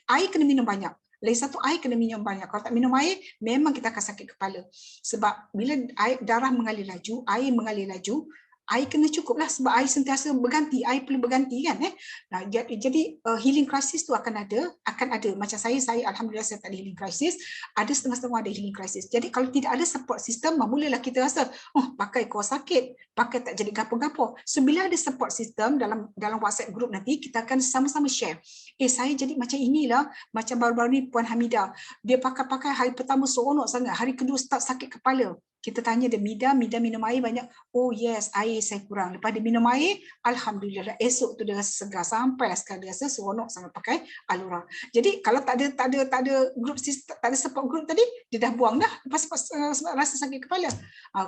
air kena minum banyak. Lagi satu, air kena minum banyak. Kalau tak minum air, memang kita akan sakit kepala. Sebab bila darah mengalir laju, air mengalir laju, air kena cukup lah sebab air sentiasa berganti, air perlu berganti kan. Nah, jadi healing crisis tu akan ada. Macam saya alhamdulillah saya tak ada healing crisis, ada setengah-setengah ada healing crisis. Jadi kalau tidak ada support system, bolehlah kita rasa, pakai kau sakit, pakai tak jadi gapo-gapo. So bila ada support system dalam WhatsApp group nanti, kita akan sama-sama share. Saya jadi macam inilah, macam baru-baru ni Puan Hamidah, dia pakai hari pertama seronok sangat, hari kedua start sakit kepala. Kita tanya dia, Mida minum air banyak? Oh yes, air saya kurang. Lepas dia minum air, alhamdulillah esok tu dia rasa segar, sampai sekarang dia rasa seronok sangat pakai Alora. Jadi kalau tak ada group system, tak ada support group tadi, dia dah buang dah lepas sebab rasa sakit kepala.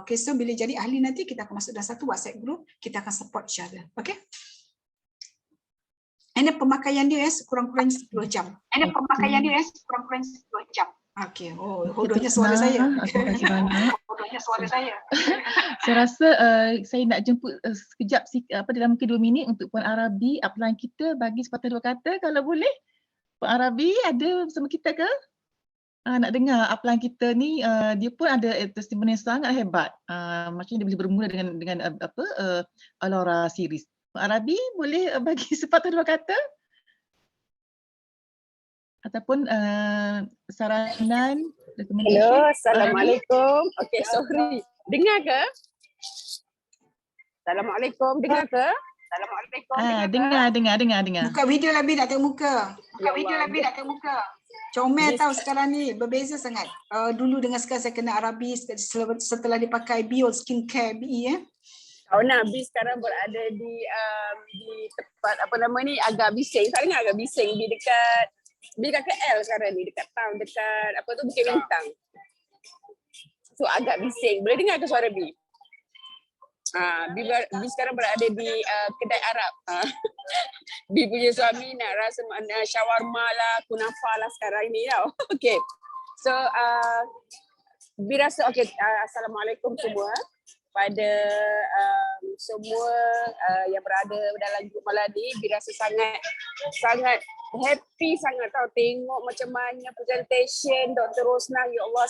Okay, so bila jadi ahli nanti kita akan masuk dalam satu WhatsApp group, kita akan support each other. Okay? And pemakaian dia kurang-kurang 10 jam. Okey, hodohnya suara saya. Terima kasih banyak. Hodohnya suara saya. Saya rasa saya nak jemput sekejap dalam mungkin 2 minit untuk Puan Arabi, upline kita bagi sepatah dua kata kalau boleh. Puan Arabi ada bersama kita ke? Nak dengar upline kita ni, dia pun ada testimoni yang sangat hebat. Macam dia boleh bermula dengan Alora series. Puan Arabi boleh bagi sepatah dua kata? Ataupun saranan, recommendation. Hello, Assalamualaikum. Okey, sorry. Dengar ke? Assalamualaikum, dengar ke? Assalamualaikum. Dengar. Buka video lebih nak tengok muka. Comel tahu sekarang ni, berbeza sangat. Dulu dengan sekarang saya kena Arabi setelah dipakai Bio Skincare BE Kau nak Bi sekarang berada di tempat agak bising. Tak dengar agak bising di dekat KL sekarang ni, dekat town, dekat Bukit Bintang. So agak bising. Boleh dengar ke suara Bi? Bi sekarang berada di kedai Arab. Bi punya suami nak rasa shawarma lah, kunafa lah sekarang ni tau. Okay. So Bi rasa Assalamualaikum semua. Pada semua yang berada dalam grup malam ni, Bi rasa sangat happy sangat tahu tengok macam mana presentation Dr. Rosnah. Ya Allah,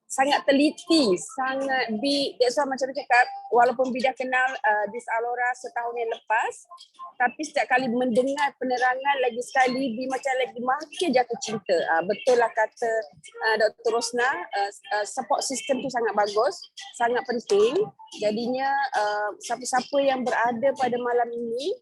sangat teliti, sangat Bi. That's why macam cakap, walaupun Bi dah kenal this Alora setahun yang lepas, tapi setiap kali mendengar penerangan lagi sekali, Bi macam lagi makin jatuh cinta. Betul lah kata Dr. Rosnah, support system tu sangat bagus, sangat penting. Jadinya siapa-siapa yang berada pada malam ini,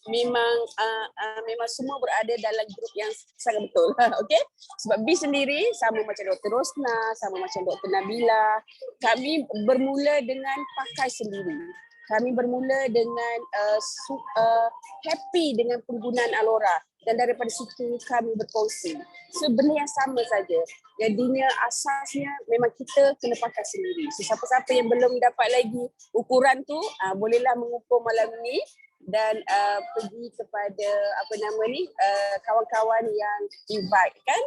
memang semua berada dalam grup yang sangat betul. Okey, sebab B sendiri sama macam Dr. Rosnah, sama macam Dr. Nabila, kami bermula dengan pakai sendiri. Kami bermula dengan happy dengan penggunaan Alora, dan daripada situ kami berkongsi. So benda yang sama saja. Jadinya asasnya memang kita kena pakai sendiri. So siapa-siapa yang belum dapat lagi ukuran tu, bolehlah mengukur malam ni dan pergi kepada kawan-kawan yang invite kan.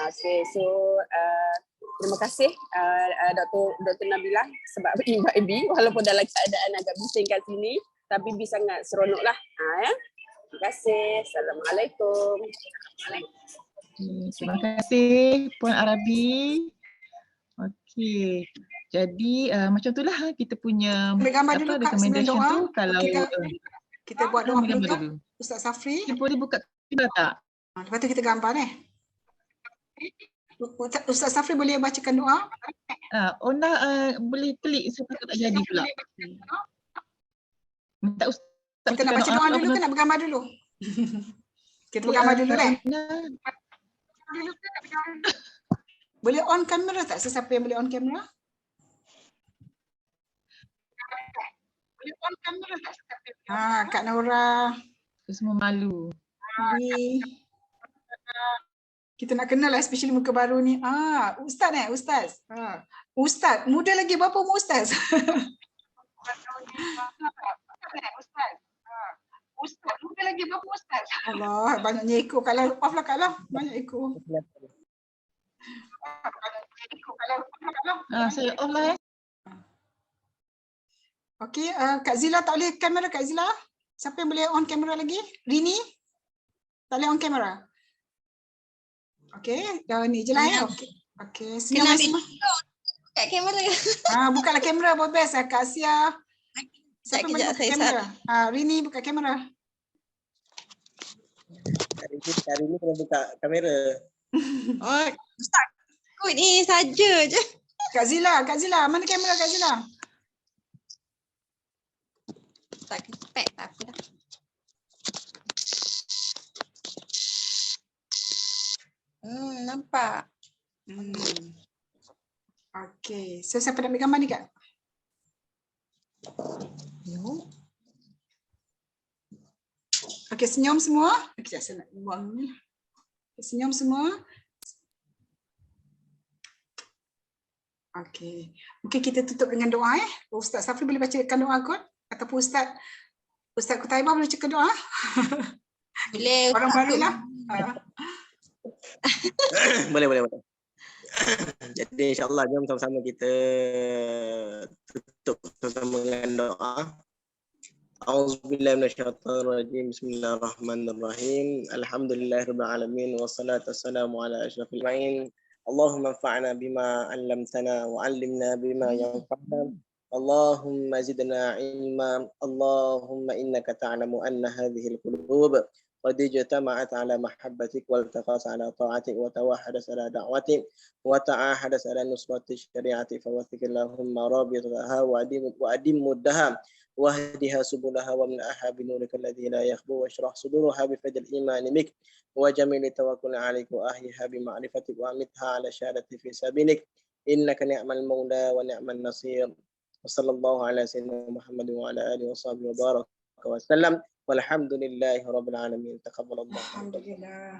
Okay, so terima kasih Dr. Nabila sebab invite B, walaupun dalam keadaan agak bising kat sini, tapi B sangat seronok lah. Ya. Terima kasih. Assalamualaikum. Terima kasih Puan Arabi. Okey. Jadi macam itulah kita punya recommendation tu. Kalau kita buat doa dulu. Ustaz Safri. Kita boleh buka tiba tak? Lepas tu kita gambar ni. Ustaz Safri boleh bacakan doa? Ona boleh klik sebab tak jadi pula. Minta Ustaz Kita nak baca doa dulu ke nak bergambar dulu? Kita bergambar dulu lah. Boleh on kamera tak? Sesiapa yang boleh on kamera? Boleh on kamera tak? Kak Nora. Semua malu. Ni. Kita nak kenal lah, especially muka baru ni. Ustaz Ustaz. Ustaz, muda lagi berapa umur Ustaz? Ustaz, muda lagi berapa Ustaz? Allah, banyaknya ekor. Kalau off lah Kak Long, banyak ekor. Saya off lah. Okey, Kak Zila tak boleh kamera Kak Zila? Siapa yang boleh on kamera lagi? Rini? Tak boleh on kamera? Okey, dah ni je lah ya. Okey, senyum semua. Kat kamera. Bukalah kamera, best lah Kak Asia. Siapa yang boleh Kejap, buka saya kamera? Rini buka kamera. Hari ni kena buka kamera. Oh, Ustaz, ikut ni saja je. Kak Zila, mana kamera Kak Zila? Tak kepek, tak apa dah. Nampak. Okey, so siapa nak ambil gambar ni Kak? Okey, senyum semua. Okey, saya nak buang ni. Senyum semua. Okey. Mungkin kita tutup dengan doa Ustaz Safri boleh bacakan doa kot? Ataupun Ustaz Kutaibah boleh cakap doa? Boleh. Orang baru lah. Boleh. Jadi insyaAllah jom sama-sama kita tutup bersama dengan doa. A'udzubillahi minasyaitonirrajim. Bismillahirrahmanirrahim. Alhamdulillahirabbil alamin wassalatu wassalamu ala asyrafil mursalin. Allahumma anfa'na bima 'allamtana wa 'allimna bima yanfa'una. Allahumma zidna ilma. Allahumma innaka ta'lamu anna hadhihi al-qulub قد اجتمعت على محبتك والتقت على طاعتك وتوحدت على دعوتك وتعاهدت على نصرة الشريعة فوثق اللهم رابطها وأدم مدها واهدها سبلها واملأها بنورك الذي لا يخبو واشرح صدورها بفضل الإيمان بك وجميل التوكل عليك وأهلها بمعرفتك وأمتها على شهادة في سبيلك إنك نعم المولى ونعم النصير وصلى الله على سيدنا محمد وعلى آله وصحبه وبارك وسلم والحمد لله رب العالمين. تقبل الله. Alhamdulillah.